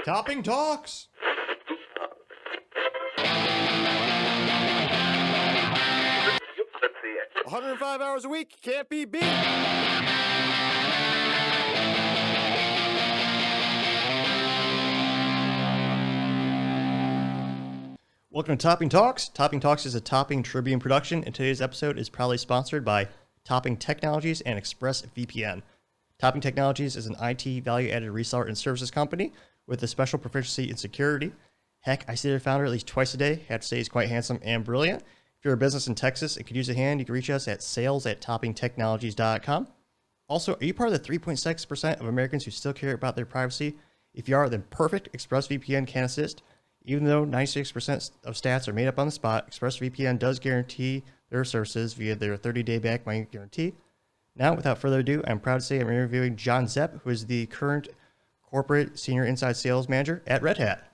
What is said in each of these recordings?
Topping Talks. 105 hours a week can't be beat. Welcome to Topping Talks. Topping Talks is a Topping Tribune production, and today's episode is proudly sponsored by Topping Technologies and ExpressVPN. Topping Technologies is an IT value-added reseller and services company with a special proficiency in security. Heck, I see their founder at least twice a day. Have to say he's quite handsome and brilliant. If you're a business in Texas and could use a hand, you can reach us at sales@toppingtechnologies.com. Also, are you part of the 3.6% of Americans who still care about their privacy? If you are, then perfect. ExpressVPN can assist. Even though 96% of stats are made up on the spot, ExpressVPN does guarantee their services via their 30-day back-money guarantee. Now, without further ado, I'm proud to say I'm interviewing John Zepp, who is the current corporate senior inside sales manager at Red Hat.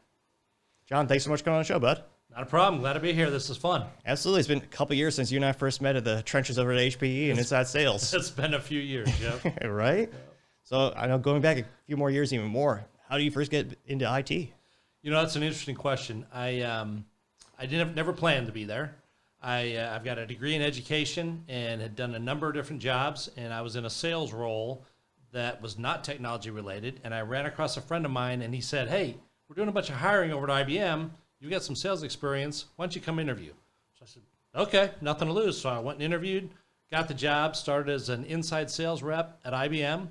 John, thanks so much for coming on the show, bud. Not a problem. Glad to be here. This is fun. Absolutely. It's been a couple years since you and I first met at the trenches over at HPE and inside sales. It's been a few years, yeah. Right? Yeah. So I know going back a few more years, even more, how do you first get into IT? You know, that's an interesting question. I never planned to be there. I've got a degree in education and had done a number of different jobs, and I was in a sales role that was not technology related, and I ran across a friend of mine, and he said, hey, we're doing a bunch of hiring over at IBM. You got some sales experience. Why don't you come interview? So I said, okay, nothing to lose. So I went and interviewed, got the job, started as an inside sales rep at IBM,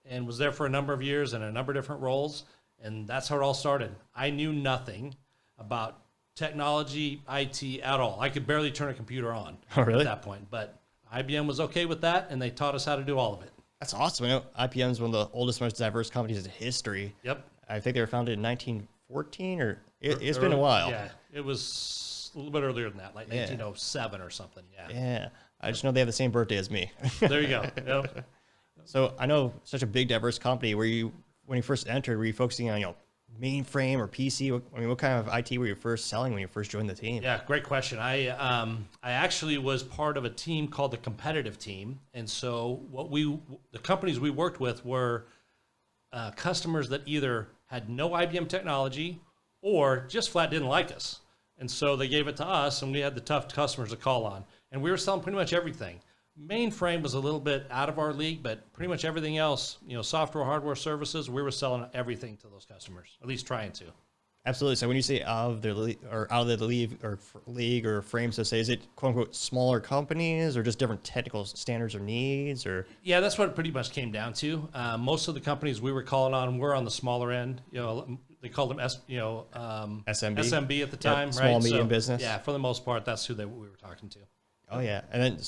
and was there for a number of years in a number of different roles. And that's how it all started. I knew nothing about technology, IT at all. I could barely turn a computer on at that point. But IBM was okay with that, and they taught us how to do all of it. That's awesome. I know IBM is one of the oldest, most diverse companies in history. Yep. I think they were founded in 1914, or it's been a while. Yeah, it was a little bit earlier than that, like 1907 or something. Yeah. Yeah. I just know they have the same birthday as me. There you go. Yep. So I know such a big, diverse company. When you first entered, were you focusing on, mainframe or PC? What kind of IT were you first selling when you first joined the team? Yeah, great question. I actually was part of a team called the competitive team. And so the companies we worked with were customers that either had no IBM technology or just flat didn't like us. And so they gave it to us, and we had the tough customers to call on. And we were selling pretty much everything. Mainframe was a little bit out of our league, but pretty much everything else, software, hardware, services, we were selling everything to those customers, at least trying to. Absolutely. So when you say out of the league or frame, so say, is it quote unquote smaller companies or just different technical standards or needs, or? Yeah, that's what it pretty much came down to. Most of the companies we were calling on were on the smaller end. They called them SMB at the time, right? Small, medium business. Yeah, for the most part, that's who we were talking to. Oh yeah, and then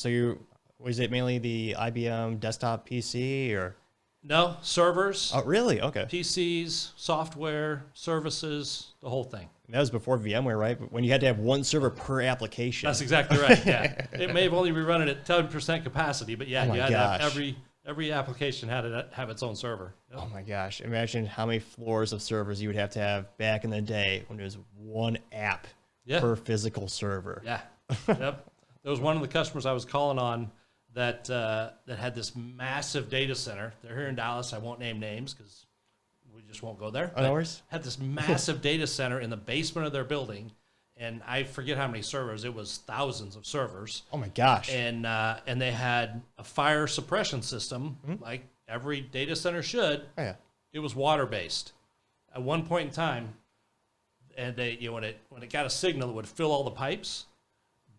was it mainly the IBM desktop PC or? No, servers. Oh, really? Okay. PCs, software, services, the whole thing. And that was before VMware, right? But when you had to have one server per application. That's exactly right, yeah. It may have only been running at 10% capacity, but yeah, you had to have every application had to have its own server. Yep. Oh my gosh. Imagine how many floors of servers you would have to have back in the day when there was one app per physical server. Yeah, yep. There was one of the customers I was calling on that had this massive data center. They're here in Dallas. I won't name names because we just won't go there. No worries. Had this massive data center in the basement of their building, and I forget how many servers. It was thousands of servers. Oh my gosh! And they had a fire suppression system, like every data center should. Oh yeah. It was water based. At one point in time, and they when it got a signal, it would fill all the pipes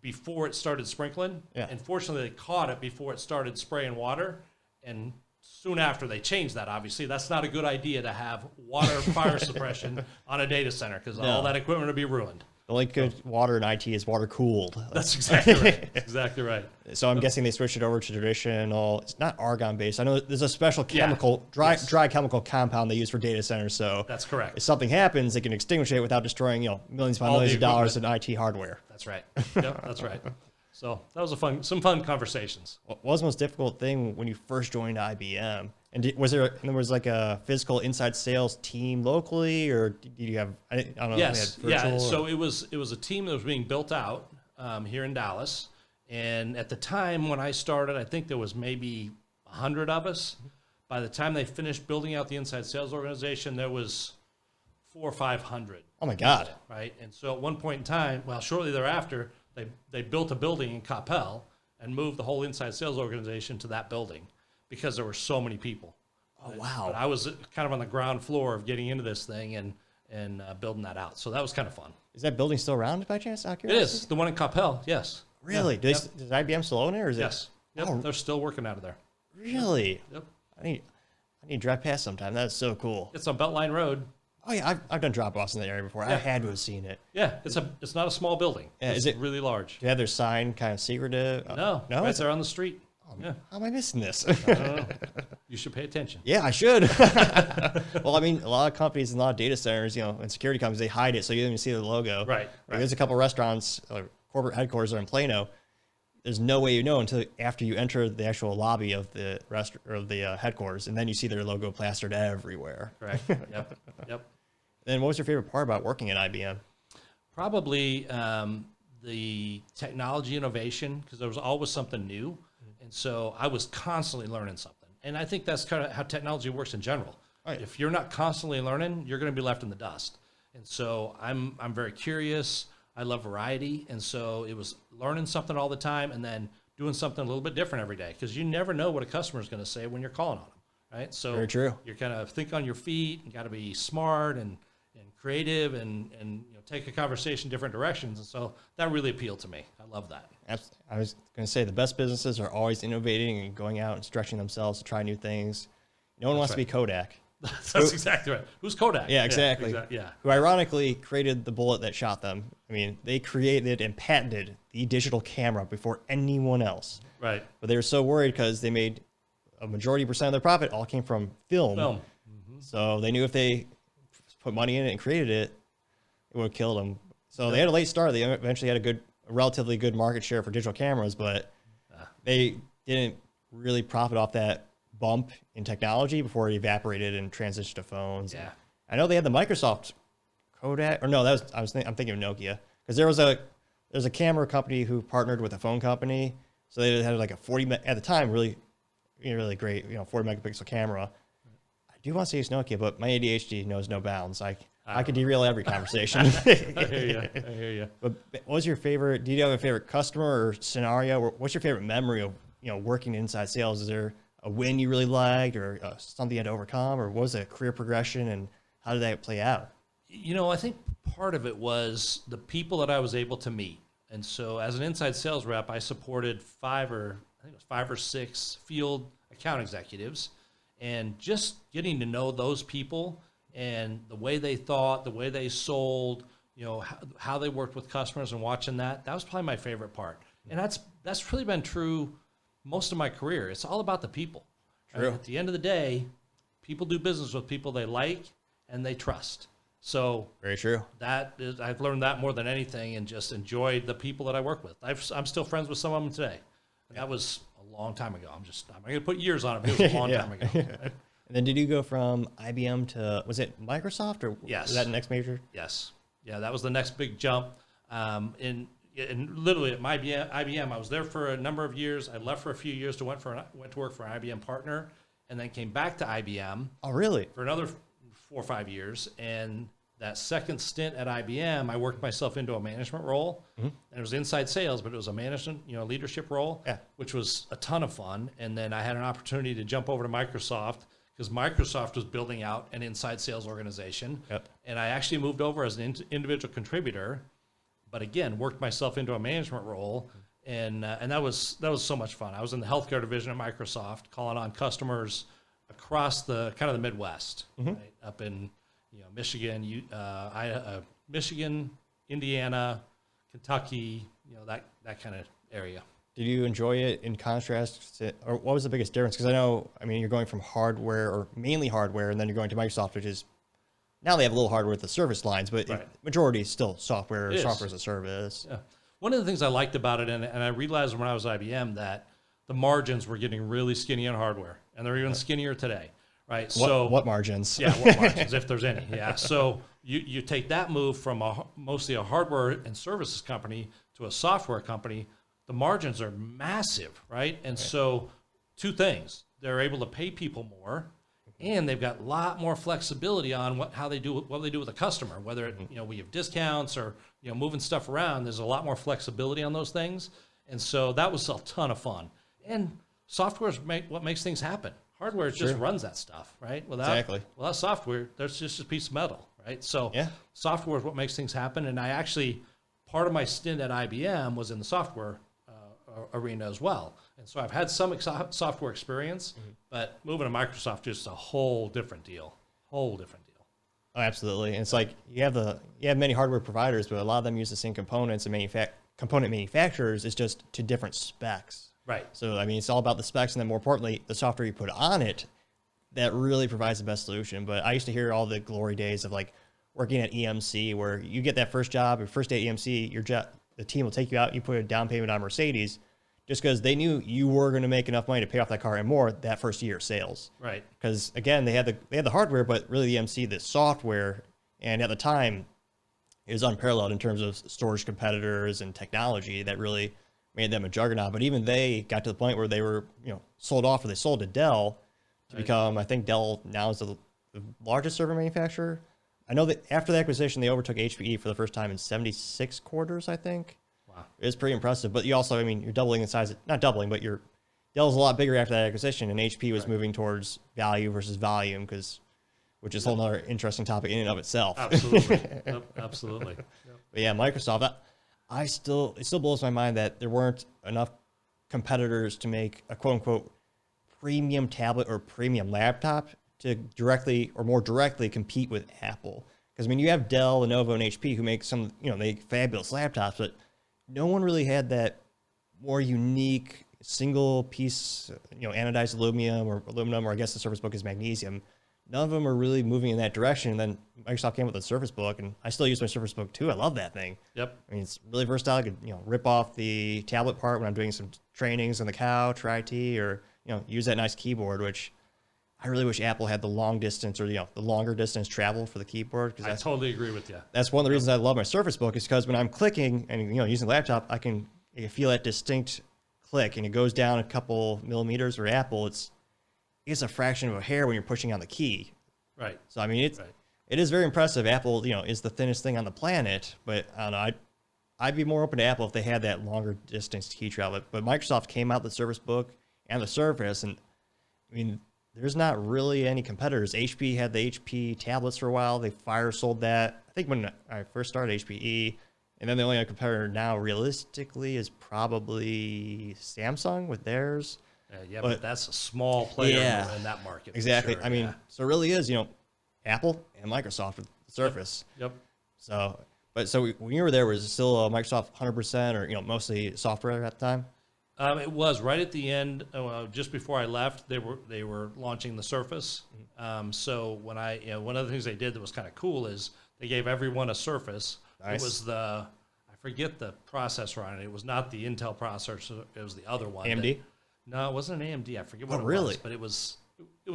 before it started sprinkling. Yeah. And fortunately, they caught it before it started spraying water. And soon after, they changed that, obviously. That's not a good idea to have water fire suppression on a data center because all that equipment would be ruined. The only good water in IT is water cooled. That's exactly right. Exactly right. So I'm guessing they switched it over to traditional. It's not argon based. I know there's a special chemical, dry chemical compound they use for data centers. So that's correct. If something happens, they can extinguish it without destroying millions upon millions of dollars in IT hardware. That's right. Yep, that's right. So that was some fun conversations. What was the most difficult thing when you first joined IBM? And was there like a physical inside sales team locally, or did you have? I don't know. Yes, yeah. So it was a team that was being built out here in Dallas, and at the time when I started, I think there was maybe 100 of us. By the time they finished building out the inside sales organization, there was or 500. Oh my God. Right. And so at one point in time, well, shortly thereafter, they built a building in Coppell and moved the whole inside sales organization to that building because there were so many people. Oh, wow. But I was kind of on the ground floor of getting into this thing and building that out. So that was kind of fun. Is that building still around by chance? Out It is. The one in Coppell, yes. Really? Yeah. Does IBM still own it, or is Yes. it? Yep. Oh, They're still working out of there. really? Yep. I need to drive past sometime. That's so cool. It's on Beltline Road. Oh yeah, I've done drop-offs in that area before. I Yeah. had to have seen it. Yeah, it's not a small building. Yeah, It's is it- really large? Do you have their sign kind of secretive? No, no. right there on the street. Yeah, How am I missing this? I don't know. You should pay attention. Yeah, I should. Well, I mean, a lot of companies and a lot of data centers, and security companies, they hide it so you don't even see the logo. Right. Like, there's a couple restaurants, corporate headquarters are in Plano. There's no way you know until after you enter the actual lobby of the restaurant or the headquarters, and then you see their logo plastered everywhere. Correct. Yep. Yep. Then what was your favorite part about working at IBM? Probably the technology innovation, because there was always something new. And so I was constantly learning something. And I think that's kind of how technology works in general. Right. If you're not constantly learning, you're going to be left in the dust. And so I'm very curious. I love variety. And so it was learning something all the time and then doing something a little bit different every day, because you never know what a customer is going to say when you're calling on them. Right. So Very true. you're kind of think on your feet and got to be smart and creative and take a conversation different directions. And so that really appealed to me. I love that. I was going to say the best businesses are always innovating and going out and stretching themselves to try new things. No one wants to be Kodak. That's exactly right. Who's Kodak? Yeah, exactly. Yeah. Who ironically created the bullet that shot them. I mean, they created and patented the digital camera before anyone else. Right. But they were so worried because they made a majority % of their profit all came from film. So they knew if they put money in it and created it, it would have killed them. So they had a late start. They eventually had a relatively good market share for digital cameras, but they didn't really profit off that bump in technology before it evaporated and transitioned to phones. Yeah. I know they had the Microsoft Kodak, or no, I'm thinking of Nokia, because there's a camera company who partnered with a phone company, so they had like a 40 at the time really great 40 megapixel camera. I do want to say it's Nokia, but my ADHD knows no bounds. I could derail every conversation. I hear you. But what was your favorite? Do you have a favorite customer or scenario? What's your favorite memory of working inside sales? Is there a win you really liked, or something you had to overcome, or what was the career progression, and how did that play out? I think part of it was the people that I was able to meet. And so as an inside sales rep, I supported 5 or 6 field account executives, and just getting to know those people and the way they thought, the way they sold, how they worked with customers, and watching that was probably my favorite part. And that's really been true most of my career. It's all about the people. True. Right? At the end of the day, people do business with people they like and they trust. So Very true. I've learned that more than anything, and just enjoyed the people that I work with. I'm still friends with some of them today. That was a long time ago. I'm not going to put years on it, but it was a long time ago. And then did you go from IBM to, was it Microsoft, or Yes. was that the next major? Yes. Yeah, that was the next big jump. And literally at IBM, I was there for a number of years. I left for a few years went to work for an IBM partner, and then came back to IBM Oh, really? for another 4 or 5 years. And that second stint at IBM, I worked myself into a management role, and it was inside sales, but it was a management, leadership role, which was a ton of fun. And then I had an opportunity to jump over to Microsoft, because Microsoft was building out an inside sales organization. Yep. And I actually moved over as an individual contributor, but again, worked myself into a management role. And that was so much fun. I was in the healthcare division at Microsoft, calling on customers across the kind of the Midwest, right? Up in Michigan, Michigan, Indiana, Kentucky, that kind of area. Did you enjoy it in contrast to, or what was the biggest difference? Because you're going from hardware, or mainly hardware, and then you're going to Microsoft, which is, now they have a little hardware with the service lines, but Right. majority is still software, It is. software as a service. Yeah. One of the things I liked about it, and I realized when I was IBM, that the margins were getting really skinny on hardware, and they're even skinnier today, right? What margins? Yeah, what margins, if there's any. Yeah. So you take that move from mostly a hardware and services company to a software company, the margins are massive, right? And so 2 things: they're able to pay people more, and they've got a lot more flexibility on what they do with a customer, whether it, we have discounts or moving stuff around. There's a lot more flexibility on those things, and so that was a ton of fun. And software is what makes things happen. Hardware just runs that stuff, right? Without software, there's just a piece of metal, right? So software is what makes things happen. And I actually, part of my stint at IBM was in the software arena as well. And so I've had some software experience, but moving to Microsoft is a whole different deal. Oh, absolutely. And it's like you have many hardware providers, but a lot of them use the same components, and component manufacturers is just to different specs. Right. So, I mean, it's all about the specs, and then more importantly, the software you put on it that really provides the best solution. But I used to hear all the glory days of like working at EMC, where you get that first job, your first day at EMC, the team will take you out, you put a down payment on Mercedes, just because they knew you were going to make enough money to pay off that car and more that first year of sales. Right. Because again, they had the hardware, but really the EMC, the software, and at the time, it was unparalleled in terms of storage competitors and technology that really made them a juggernaut. But even they got to the point where they were, sold off, or they sold to Dell to become, I think Dell now is the largest server manufacturer. I know that after the acquisition, they overtook HPE for the first time in 76 quarters, I think. Wow. It's pretty impressive. But you also, I mean, you're doubling the size, not doubling, but Dell's a lot bigger after that acquisition, and HP was moving towards value versus volume, which is a whole other interesting topic in and of itself. Absolutely. Absolutely. But yeah, Microsoft, it still blows my mind that there weren't enough competitors to make a quote unquote premium tablet or premium laptop to directly or more directly compete with Apple. Because I mean, you have Dell, Lenovo, and HP who make some, make fabulous laptops, but no one really had that more unique single piece, anodized aluminum, or I guess the Surface Book is magnesium. None of them are really moving in that direction. And then Microsoft came with the Surface Book, and I still use my Surface Book too. I love that thing. Yep. I mean, it's really versatile. I could, rip off the tablet part when I'm doing some trainings on the couch or IT, or, use that nice keyboard, which I really wish Apple had the long distance or, the longer distance travel for the keyboard. I totally agree with you. That's one of the reasons I love my Surface Book, is because when I'm clicking and, using the laptop, I can feel that distinct click, and it goes down a couple millimeters. Where Apple, it's a fraction of a hair when you're pushing on the key. Right. So, I mean, it is very impressive. Apple, is the thinnest thing on the planet, but I don't know. I'd be more open to Apple if they had that longer distance key travel. But Microsoft came out with the Surface Book and the Surface, and I mean, there's not really any competitors. HP had the HP tablets for a while. They fire sold that. I think when I first started HPE, and then the only other competitor now realistically is probably Samsung with theirs. But that's a small player in that market. Exactly. Sure. I mean, so it really is, Apple and Microsoft with the Surface. Yep. So, when you were there, was it still Microsoft 100% or, mostly software at the time? It was right at the end, just before I left. They were launching the Surface. So when one of the things they did that was kind of cool is they gave everyone a Surface. Nice. It was I forget the processor on it. It was not the Intel processor. It was the other one. AMD? No, it wasn't an AMD. I forget what it really? was, but it was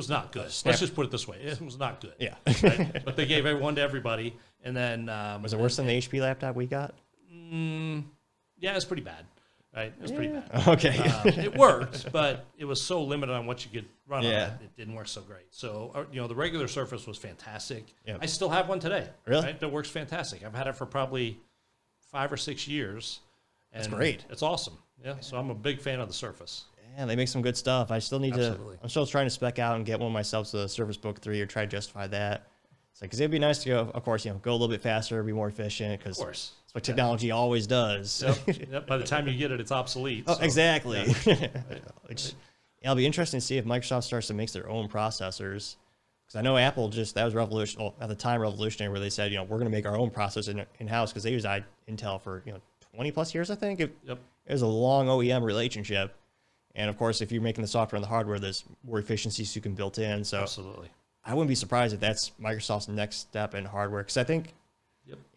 not good. Let's just put it this way: it was not good. Yeah. Right? But they gave one to everybody, and then was it worse than the HP laptop we got? Yeah, it was pretty bad. Right, it was pretty bad. Okay. It worked, but it was so limited on what you could run on it. It didn't work so great. So the regular Surface was fantastic. Yep. I still have one today. Really? Right? That works fantastic. I've had it for probably 5 or 6 years. And that's great. It's awesome. Yeah. So I'm a big fan of the Surface. Yeah, they make some good stuff. I still need I'm still trying to spec out and get one myself, so the Surface Book 3, or try to justify that. It's like, because it'd be nice to go, of course, go a little bit faster, be more efficient, because that's what technology always does. Yep. By the time you get it, it's obsolete. Oh, so. Exactly. Yeah. It'll be interesting to see if Microsoft starts to make their own processors. Because I know Apple that was at the time revolutionary, where they said, we're going to make our own processor in-house, because they used Intel for 20 plus years, I think. It was a long OEM relationship. And of course, if you're making the software and the hardware, there's more efficiencies you can build in. So absolutely. I wouldn't be surprised if that's Microsoft's next step in hardware, because I think,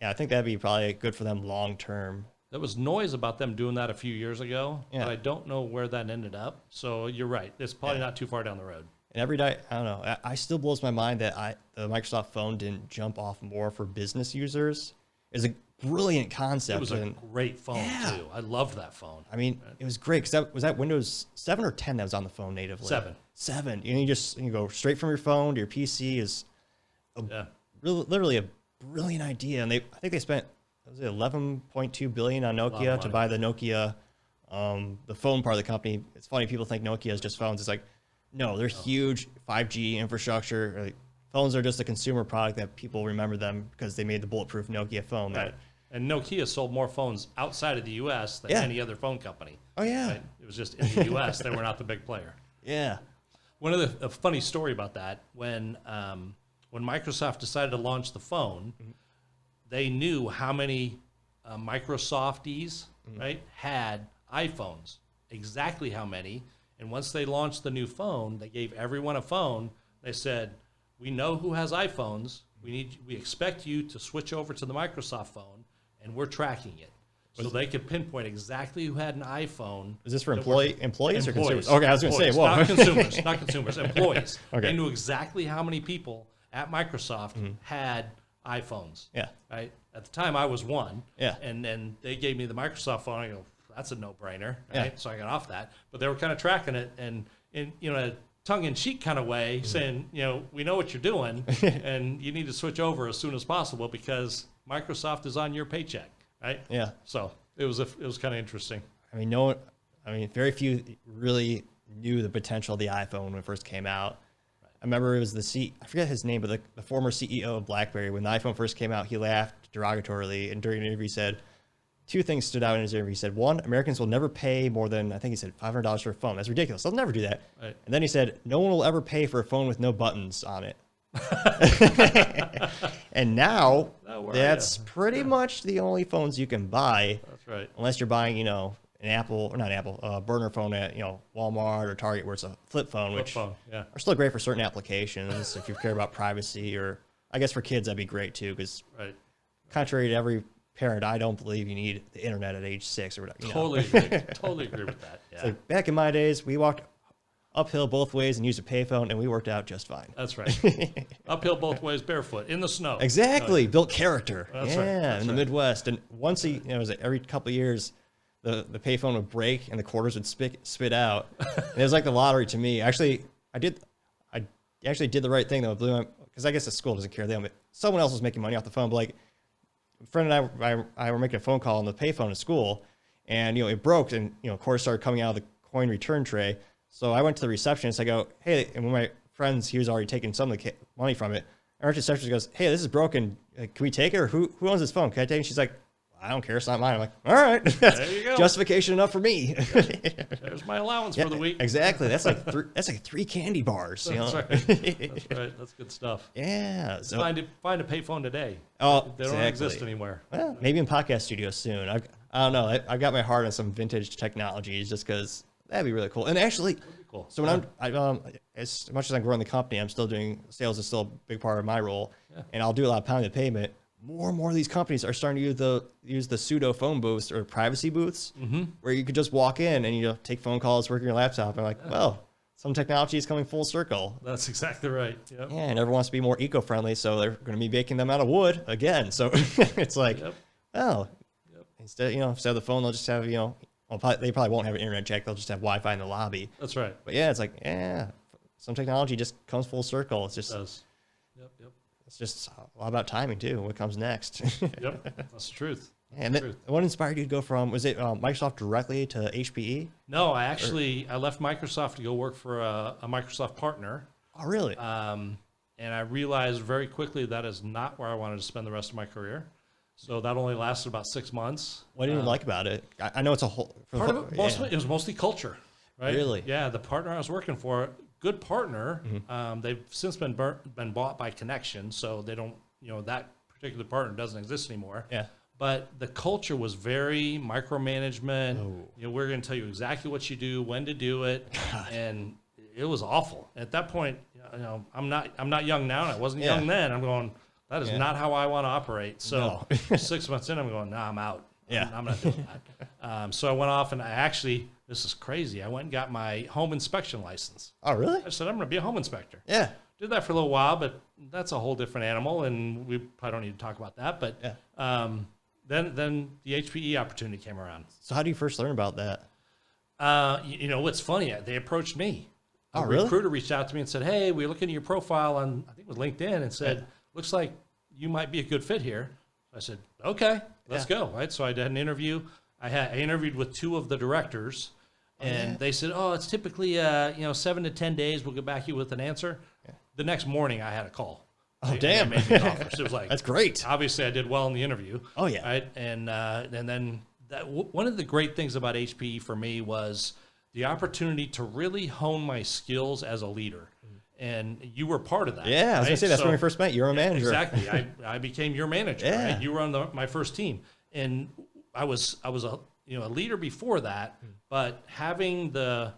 I think that'd be probably good for them long term. There was noise about them doing that a few years ago, but I don't know where that ended up. So you're right; it's probably not too far down the road. And every day, I don't know. I still blows my mind that the Microsoft phone didn't jump off more for business users. It's a brilliant concept. It was a great phone Yeah. too. I loved that phone. I mean, it was great because was that Windows 7 or 10 that was on the phone natively? 7. 7. You go straight from your phone to your PC is literally a brilliant idea. And I think they spent, was it 11.2 billion on Nokia to buy the Nokia, the phone part of the company. It's funny, people think Nokia is just phones. It's like, no, they're huge 5G infrastructure. Like, phones are just a consumer product that people remember them because they made the bulletproof Nokia phone. Right. And Nokia sold more phones outside of the U.S. than any other phone company. Oh, yeah. Right? It was just in the U.S. they were not the big player. Yeah. One of a funny story about that, when Microsoft decided to launch the phone, they knew how many Microsofties right, had iPhones, exactly how many. And once they launched the new phone, they gave everyone a phone. They said, we know who has iPhones. We expect you to switch over to the Microsoft phone, and we're tracking it. So they could pinpoint exactly who had an iPhone. Is this for employees or consumers? Employees. Okay, I was going to say, whoa. Not consumers, employees. Okay. They knew exactly how many people at Microsoft had iPhones. Yeah. Right. At the time, I was one. Yeah. And then they gave me the Microsoft phone. I go, that's a no-brainer. Right. Yeah. So I got off that. But they were kind of tracking it, and in a tongue-in-cheek kind of way, saying, we know what you're doing, and you need to switch over as soon as possible because Microsoft is on your paycheck. Right. Yeah. So it was kind of interesting. I mean, very few really knew the potential of the iPhone when it first came out. Right. I remember it was I forget his name, but the former CEO of BlackBerry, when the iPhone first came out, he laughed derogatorily, and during an interview he said, 2 things stood out in his interview. He said, 1, Americans will never pay more than, I think he said, $500 for a phone. That's ridiculous. They'll never do that. Right. And then he said, no one will ever pay for a phone with no buttons on it. And now that's pretty much the only phones you can buy. That's right. Unless you're buying, an Apple, or not Apple, burner phone at, Walmart or Target where it's a flip phone, which are still great for certain applications if you care about privacy, or I guess for kids that'd be great too, because contrary to every parent, I don't believe you need the internet at age 6 or whatever. Totally agree with that. Yeah. Like back in my days, we walked uphill both ways and used a payphone, and we worked out just fine. That's right. Uphill both ways, barefoot, in the snow. Exactly. Built character. That's right. That's in the Midwest. And once it was every couple of years, the payphone would break and the quarters would spit out. And it was like the lottery to me. Actually, I actually did the right thing though, because I guess the school doesn't care. Someone else was making money off the phone, but like a friend and I were making a phone call on the payphone at school, and it broke, and quarters started coming out of the coin return tray. So I went to the receptionist. I go, hey, and one of my friends, he was already taking some of the money from it. Our receptionist goes, hey, this is broken. Can we take it? Or who owns this phone? Can I take it? And she's like, I don't care. It's not mine. I'm like, all right. There you go. Justification enough for me. There's my allowance for the week. Exactly. That's like 3 candy bars. That's right. That's right. That's good stuff. Yeah. So find a payphone today. Oh, they don't exist anymore. Well, maybe in podcast studios soon. I don't know. I've got my heart on some vintage technologies just because that'd be really cool. And actually, cool. So when as much as I'm growing the company, I'm still doing sales is still a big part of my role, and I'll do a lot of pound of payment. More and more of these companies are starting to use the pseudo phone booths or privacy booths, where you could just walk in and take phone calls, work on your laptop. And I'm like, well, some technology is coming full circle. That's exactly right. Yep. Yeah, and everyone wants to be more eco-friendly, so they're going to be making them out of wood again. So it's like, instead of the phone, they'll just have they probably won't have an internet check. They'll just have Wi-Fi in the lobby. That's right. But yeah, it's like, some technology just comes full circle. It's just, it does. Yep. It's just a lot about timing too. What comes next? Yep, that's the truth. And what inspired you to go from, was it Microsoft directly to HPE? No, I left Microsoft to go work for a Microsoft partner. Oh, really? And I realized very quickly that is not where I wanted to spend the rest of my career. So that only lasted about 6 months. What did you like about it? I know it's a whole... Part of it, it was mostly culture, right? Really? Yeah, the partner I was working for, good partner. They've since been bought by Connection, so they don't, that particular partner doesn't exist anymore. Yeah. But the culture was very micromanagement. We're going to tell you exactly what you do, when to do it, and it was awful. At that point, I'm not young now, and I wasn't young then. I'm going, that is not how I want to operate. So 6 months in, I'm going, I'm out. I'm not doing that. So I went off, and this is crazy. I went and got my home inspection license. Oh, really? I said, I'm going to be a home inspector. Yeah. Did that for a little while, but that's a whole different animal, and we probably don't need to talk about that. But then the HPE opportunity came around. So how do you first learn about that? What's funny? They approached me. Oh, A really? recruiter reached out to me and said, "Hey, we're looking at your profile on, I think it was LinkedIn, and said, looks like you might be a good fit here." I said, "Okay, let's go." Right. So I did an interview. I interviewed with 2 of the directors, and they said, "Oh, it's typically 7 to 10 days. We'll get back to you with an answer." Yeah. The next morning, I had a call. Oh, damn! They made me an offer. So it was like, that's great. Obviously, I did well in the interview. Oh yeah. Right. And then one of the great things about HPE for me was the opportunity to really hone my skills as a leader. And you were part of that. Yeah, I was going to say, that's when we first met. You were a manager. Exactly. I became your manager. Yeah. Right? You were on my first team. And I was a leader before that, but having the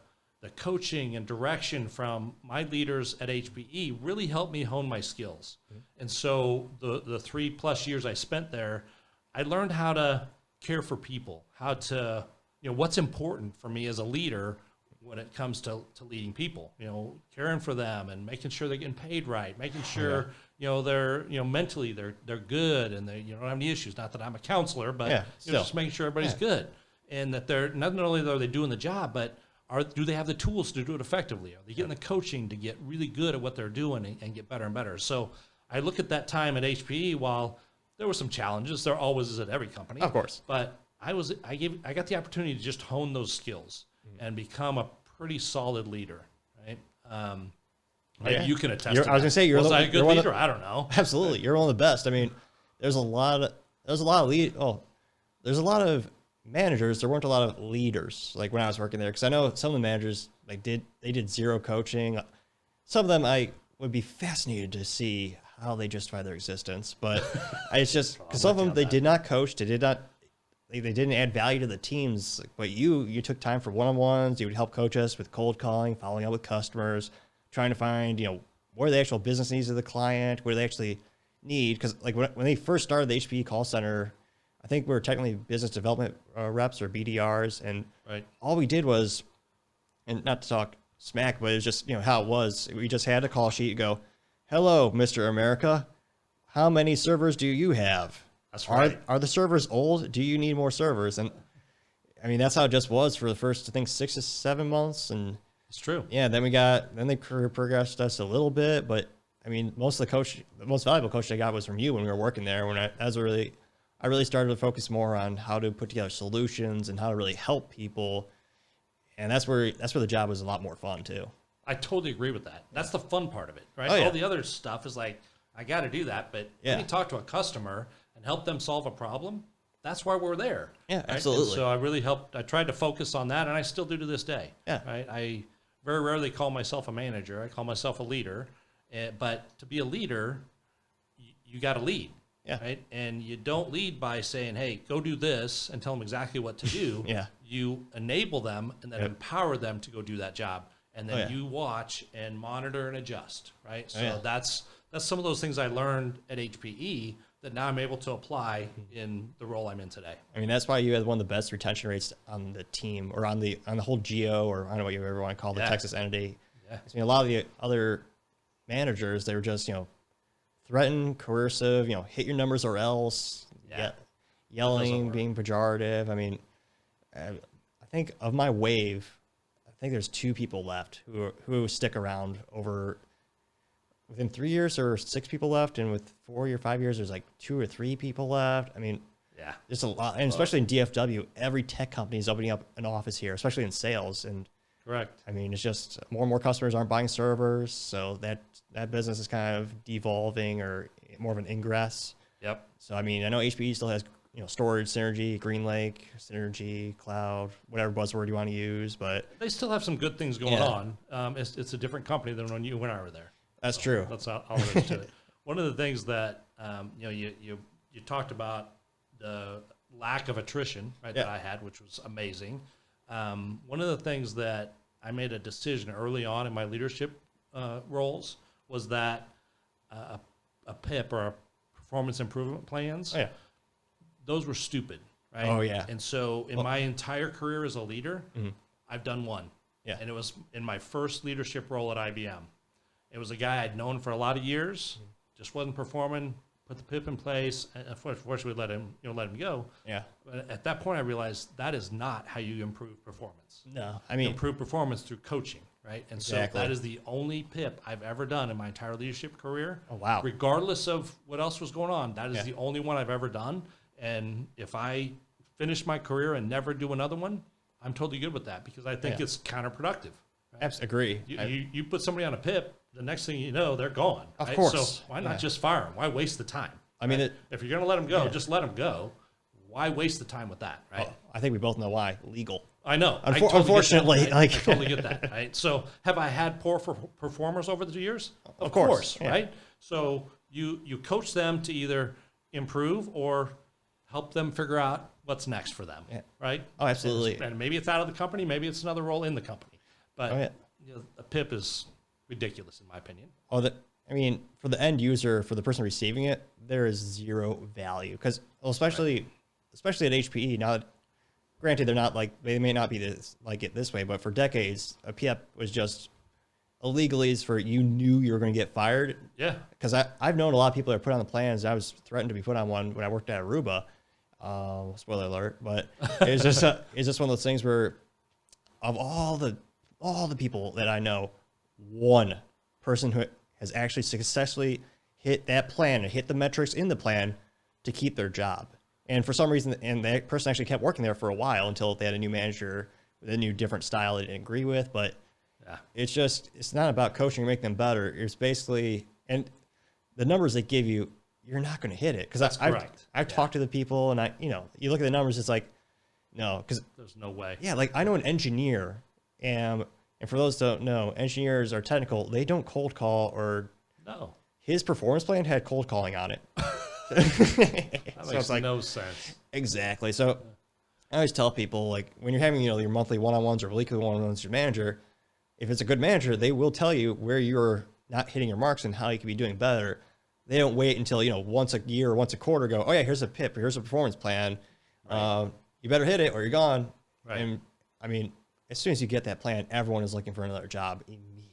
coaching and direction from my leaders at HPE really helped me hone my skills. And so the 3+ years I spent there, I learned how to care for people, how to, what's important for me as a leader when it comes to leading people, caring for them and making sure they're getting paid right, making sure, they're, mentally they're good and they, don't have any issues. Not that I'm a counselor, but just making sure everybody's good and that they're not only are they doing the job, but do they have the tools to do it effectively? Are they getting the coaching to get really good at what they're doing and get better and better? So I look at that time at HPE, while there were some challenges, there always is at every company, Of course. but I got the opportunity to just hone those skills and become a pretty solid leader, right? You can attest to that. I was going to say, was I a good leader? I don't know. Absolutely. You're one of the best. I mean, there's a lot of managers. There weren't a lot of leaders like when I was working there. Cause I know some of the managers they did zero coaching. Some of them I would be fascinated to see how they justify their existence, but it's just because some of them, they did not coach. They didn't add value to the teams, but you took time for one-on-ones. You would help coach us with cold calling, following up with customers, trying to find, what are the actual business needs of the client? What do they actually need? Because like when they first started the HPE call center, I think we were technically business development reps or BDRs. And all we did was, and not to talk smack, but it was just, how it was. We just had a call sheet go, "Hello, Mr. America. How many servers do you have? That's right. Are the servers old? Do you need more servers?" And I mean, that's how it just was for the first, I think, 6 to 7 months. And it's true. Yeah. Then they progressed us a little bit, but I mean, the most valuable coach I got was from you when we were working there. I really started to focus more on how to put together solutions and how to really help people. And that's where the job was a lot more fun too. I totally agree with that. That's the fun part of it, right? Oh, yeah. All the other stuff is like, I got to do that, but when you talk to a customer and help them solve a problem, that's why we're there. Yeah, right? absolutely. And so I tried to focus on that, and I still do to this day. Yeah. Right? I very rarely call myself a manager. I call myself a leader. But to be a leader, you got to lead. Yeah. Right. And you don't lead by saying, "Hey, go do this," and tell them exactly what to do. Yeah. You enable them and then empower them to go do that job. And then you watch and monitor and adjust. Right. So that's some of those things I learned at HPE that now I'm able to apply in the role I'm in today. I mean, that's why you had one of the best retention rates on the team or on the whole geo, or I don't know what you ever want to call the Texas entity. Yeah. I mean, a lot of the other managers, they were just, threaten, coercive, hit your numbers or else, yelling, being pejorative. I mean, I think of my wave, I think there's 2 people left who stick around within 3 years. There were 6 people left, and with 4 or 5 years, there's like 2 or 3 people left. I mean, there's a lot, and especially in DFW, every tech company is opening up an office here, especially in sales. And correct. I mean, it's just more and more customers aren't buying servers, so that business is kind of devolving or more of an ingress. Yep. So I mean, I know HPE still has storage, Synergy, GreenLake, Synergy, Cloud, whatever buzzword you want to use, but they still have some good things going on. It's a different company than when I were there. That's true. That's all there is to it. One of the things that you talked about, the lack of attrition, right, that I had, which was amazing. One of the things that I made a decision early on in my leadership roles was that a PIP or a performance improvement plans, those were stupid, right? Oh, yeah. And so in my entire career as a leader, I've done one. Yeah. And it was in my first leadership role at IBM. It was a guy I'd known for a lot of years, just wasn't performing, put the PIP in place, and unfortunately, let him go. Yeah. But at that point, I realized that is not how you improve performance. No, I You mean, improve performance through coaching, right? And Exactly. so that is the only PIP I've ever done in my entire leadership career. Oh, wow. Regardless of what else was going on, that is Yeah. the only one I've ever done. And if I finish my career and never do another one, I'm totally good with that because I think Yeah. it's counterproductive. agree. You put somebody on a PIP, the next thing you know, they're gone. Of right? course. So why not Yeah. just fire them? Why waste the time? I mean, right? If you're going to let them go, just let them go. Why waste the time with that, right? I think we both know why. Legal. I know. Unfortunately, get that, like I totally get that, right? So have I had poor performers over the years? Of course, course, yeah. right? So you coach them to either improve or help them figure out what's next for them, right? Oh, absolutely. And maybe it's out of the company, maybe it's another role in the company. But Oh, yeah. a PIP is ridiculous in my opinion. I mean, for the end user, for the person receiving it, there is zero value because, especially at HPE. Now, granted, they're not like they may not be this way, but for decades, a PIP was just a legalese for you knew you were going to get fired. Yeah. Because I've known a lot of people that are put on the plans. I was threatened to be put on one when I worked at Aruba. Spoiler alert, but it's just one of those things where of all the people that I know, one person who has actually successfully hit that plan and hit the metrics in the plan to keep their job. And for some reason, and that person actually kept working there for a while until they had a new manager with a new different style they didn't agree with. But it's not about coaching or making them better. It's basically, and the numbers they give you, you're not going to hit it. Because I've talked to the people and you look at the numbers, it's like, no, because there's no way. Yeah, like I know an engineer, and for those that don't know, engineers are technical. They don't cold call No. His performance plan had cold calling on it. That makes no sense. Exactly. So I always tell people, like, when you're having, your monthly one-on-ones or weekly one-on-ones with your manager, if it's a good manager, they will tell you where you're not hitting your marks and how you can be doing better. They don't wait until, once a year or once a quarter go, oh yeah, here's a PIP, here's a performance plan. Right. You better hit it or you're gone. Right. And I mean, as soon as you get that plan, everyone is looking for another job immediately.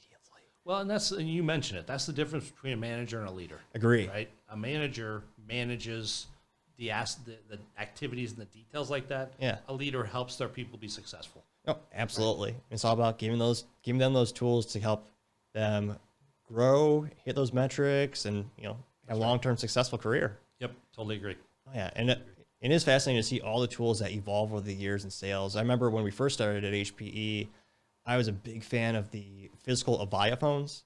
Well, and you mentioned it. That's the difference between a manager and a leader. Agree. Right? A manager manages the activities and the details like that. Yeah. A leader helps their people be successful. Oh, absolutely. Right. It's all about giving them those tools to help them grow, hit those metrics, and have a long-term successful career. Yep, totally agree. Oh, yeah, and it is fascinating to see all the tools that evolve over the years in sales. I remember when we first started at HPE, I was a big fan of the physical Avaya phones,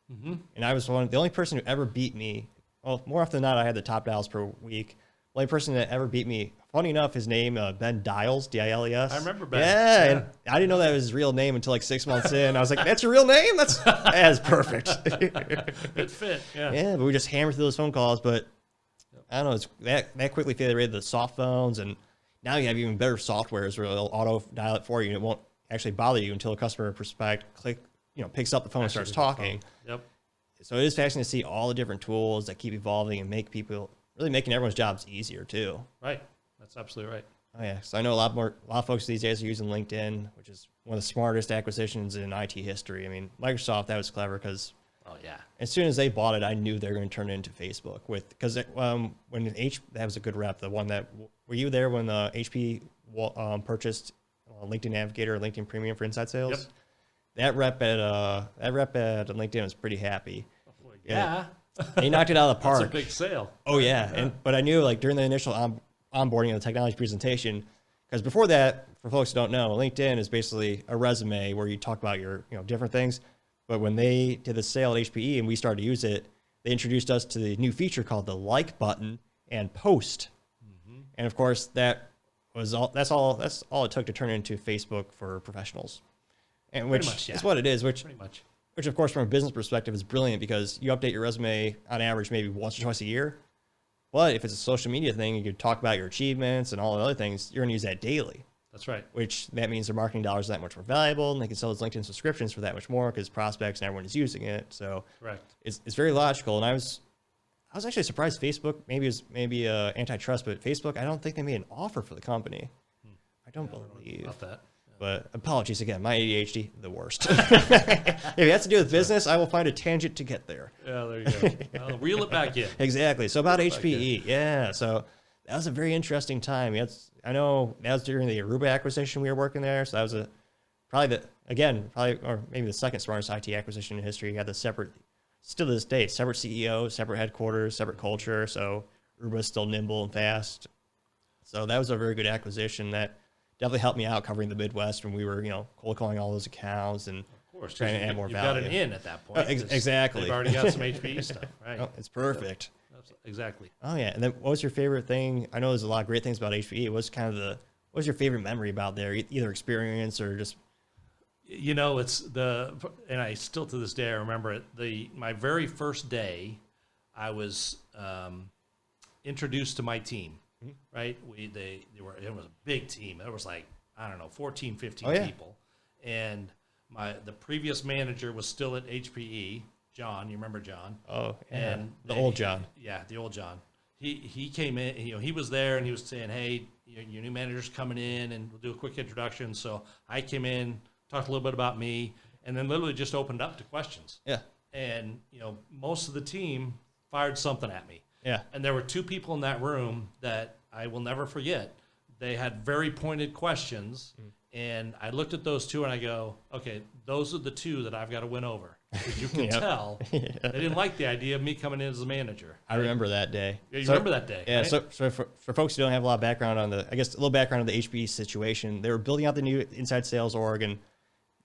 and I was the only person who ever beat me. Well, more often than not, I had the top dials per week. The only person that ever beat me, funny enough, his name, Ben Dials, Diles. I remember Ben. Yeah, and I didn't know that was his real name until like 6 months in. I was like, that's your real name? That's perfect. It fit, yeah. Yeah, but we just hammered through those phone calls. But I don't know, it's that quickly faded the soft phones, and now you have even better softwares where it'll auto dial it for you, and it won't actually bother you until a customer picks up the phone and starts talking. Yep. So it is fascinating to see all the different tools that keep evolving and making everyone's jobs easier too. Right. That's absolutely right. Oh yeah. So I know a lot of folks these days are using LinkedIn, which is one of the smartest acquisitions in IT history. I mean, Microsoft, that was clever because as soon as they bought it, I knew they were going to turn it into Facebook because when that was a good rep. The one that were you there when HP purchased LinkedIn Navigator or LinkedIn Premium for inside sales? Yep. That rep at LinkedIn was pretty happy. Yeah. He knocked it out of the park. That's a big sale. Oh yeah. But I knew during the initial onboarding of the technology presentation, because before that, for folks who don't know, LinkedIn is basically a resume where you talk about your different things. But when they did the sale at HPE and we started to use it, they introduced us to the new feature called the like button and post. And of course, that's all it took to turn it into Facebook for professionals. And which is what it is, which of course from a business perspective is brilliant because you update your resume on average maybe once or twice a year. But if it's a social media thing, you could talk about your achievements and all the other things, you're going to use that daily. That's right. Which that means their marketing dollars are that much more valuable, and they can sell those LinkedIn subscriptions for that much more because prospects and everyone is using it. So correct. It's very logical. And I was actually surprised Facebook maybe antitrust, but Facebook, I don't think they made an offer for the company. I don't believe. About that. Yeah. But apologies again, my ADHD, the worst. If it has to do with business, I will find a tangent to get there. Yeah, there you go. Reel it back in. Exactly. So about HPE, yeah. So that was a very interesting time. I know that was during the Aruba acquisition we were working there. So that was or maybe the second smartest IT acquisition in history. You had the separate, still to this day, separate CEO, separate headquarters, separate culture. So Aruba's still nimble and fast. So that was a very good acquisition that definitely helped me out covering the Midwest when we were, cold calling all those accounts and Of course, trying to add more you've value. got an in at that point. Exactly. They've already got some HPE stuff, right? Oh, it's perfect. Exactly. Oh yeah. And then what was your favorite thing? I know there's a lot of great things about HPE. What was your favorite memory about there? Either experience or just... And I still to this day, I remember it. My very first day, I was introduced to my team, right? It was a big team. There was 14, 15 people. And the previous manager was still at HPE, John. You remember John? Oh, yeah. And the old John. Yeah, the old John. He came in, he was there and he was saying, hey, your new manager's coming in and we'll do a quick introduction. So I came in, talked a little bit about me, and then literally just opened up to questions. Yeah. And, most of the team fired something at me. Yeah. And there were two people in that room that I will never forget. They had very pointed questions. And I looked at those two and I go, okay, those are the two that I've got to win over. Because you can tell they didn't like the idea of me coming in as a manager. I remember that day. Yeah, you remember that day. Yeah, right? so for folks who don't have a lot of background on a little background on the HPE situation, they were building out the new inside sales org, and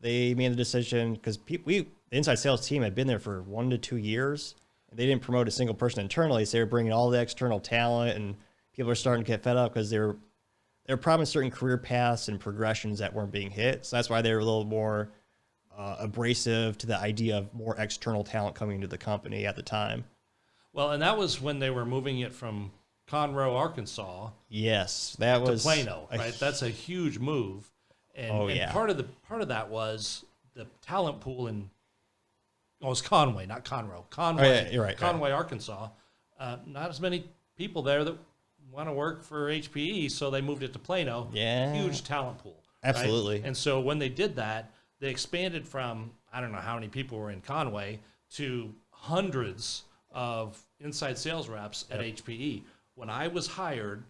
they made the decision, because the inside sales team had been there for 1 to 2 years, and they didn't promote a single person internally, so they were bringing all the external talent, and people were starting to get fed up because they were promised certain career paths and progressions that weren't being hit. So that's why they were a little more abrasive to the idea of more external talent coming into the company at the time. Well, and that was when they were moving it from Conroe, Arkansas. Yes, that was to Plano, right? That's a huge move. And part of that was the talent pool it was Conway, not Conroe. Conway, yeah, you're right. Conway, Arkansas. Not as many people there that want to work for HPE, so they moved it to Plano. Yeah. Huge talent pool. Absolutely. Right? And so when they did that, they expanded from, I don't know how many people were in Conway, to hundreds of inside sales reps at HPE. When I was hired,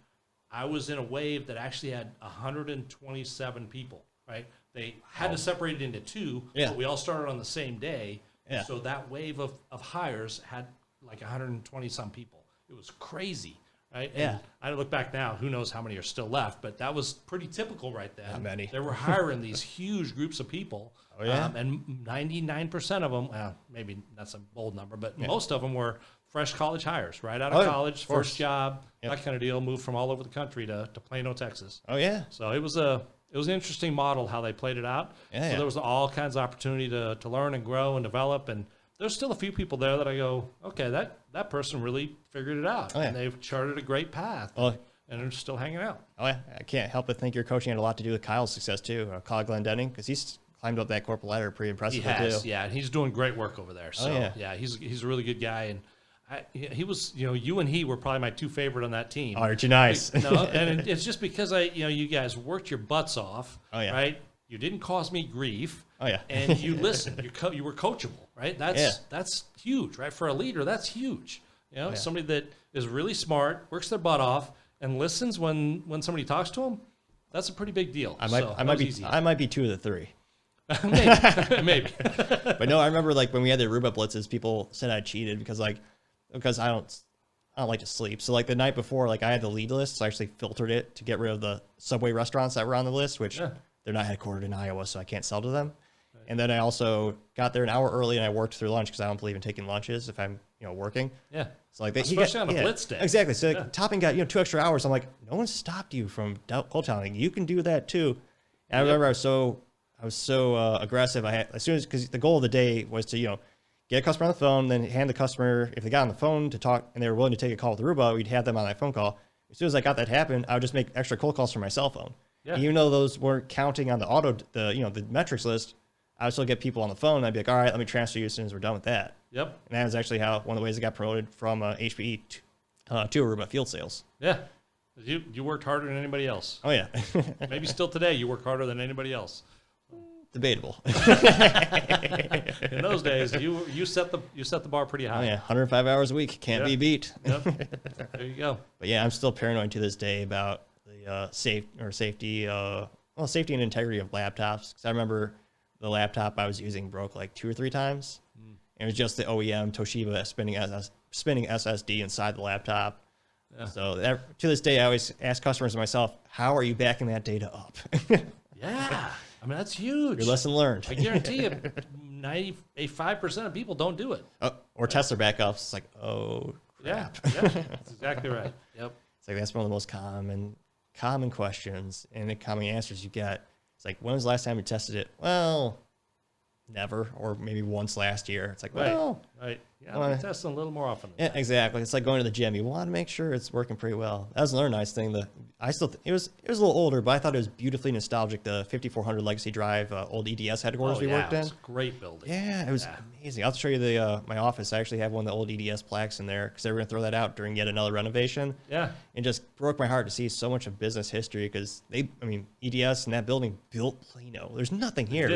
I was in a wave that actually had 127 people, right? They had to separate it into two, but we all started on the same day. Yeah. So that wave of hires had like 120 some people. It was crazy. Right? Yeah. And I look back now, who knows how many are still left, but that was pretty typical right then. Not many. They were hiring these huge groups of people. Oh, yeah? And 99% of them, maybe that's a bold number, but most of them were fresh college hires, right out of college, first job, that kind of deal, moved from all over the country to Plano, Texas. Oh, yeah. So it was an interesting model how they played it out. Yeah, so there was all kinds of opportunity to learn and grow and develop, and there's still a few people there that I go, okay, that person really figured it out, and they've charted a great path, and they're still hanging out. Oh, yeah. I can't help but think your coaching had a lot to do with Kyle's success, too. Kyle Glendenning, because he's climbed up that corporate ladder pretty impressively, too. Yeah, and he's doing great work over there. So, he's a really good guy, and he was, you and he were probably my two favorite on that team. Oh, aren't you nice? And it's just because you guys worked your butts off, right? You didn't cause me grief. Oh, yeah. And you listened. You were coachable, right? That's huge, right? For a leader, that's huge. Somebody that is really smart, works their butt off, and listens when somebody talks to them. That's a pretty big deal. I might be 2 of the 3. Maybe. But no, I remember when we had the Aruba blitzes, people said I cheated because I don't like to sleep. So the night before, I had the lead list, so I actually filtered it to get rid of the Subway restaurants that were on the list, which they're not headquartered in Iowa, so I can't sell to them. Right. And then I also got there an hour early and I worked through lunch because I don't believe in taking lunches if I'm working. Yeah. So especially on a blitz day. Exactly. So Topping got 2 extra hours. I'm like, no one stopped you from cold calling. You can do that too. And I remember I was so aggressive. Because the goal of the day was to get a customer on the phone, then hand the customer, if they got on the phone to talk and they were willing to take a call with Aruba, we'd have them on that phone call. As soon as I got that happen, I would just make extra cold calls from my cell phone. Yeah. Even though those weren't counting on the metrics list, I would still get people on the phone. And I'd be like, all right, let me transfer you as soon as we're done with that. Yep. And that was actually one of the ways I got promoted from HPE to Aruba field sales. Yeah. You worked harder than anybody else. Oh yeah, Maybe still today you work harder than anybody else. debatable. In those days, you set the bar pretty Oh high. yeah, 105 hours a week can't be beat. Yep. There you go. But yeah, I'm still paranoid to this day about the safety and integrity of laptops. Because I remember the laptop I was using broke like 2 or 3 times. And it was just the OEM Toshiba spinning SSD inside the laptop. Yeah. So to this day, I always ask customers and myself, how are you backing that data up? Yeah. I mean, that's huge. Your lesson learned. I guarantee you, 95% of people don't do it. Or test their backups. It's like, oh, crap. Yeah, that's exactly right. Yep. It's like that's one of the most common questions and the common answers you get. It's like, when was the last time you tested it? Well, never, or maybe once last year. It's like, well, right. Yeah, I'll be testing a little more often. Yeah, exactly. It's like going to the gym. You want to make sure it's working pretty well. That was another nice thing. It was a little older, but I thought it was beautifully nostalgic. The 5400 Legacy Drive, old EDS headquarters we worked in. It was a great building. Yeah, it was amazing. I'll show you my office. I actually have one of the old EDS plaques in there because they were going to throw that out during yet another renovation. Yeah. And just broke my heart to see so much of business history because EDS and that building built Plano. There's nothing here.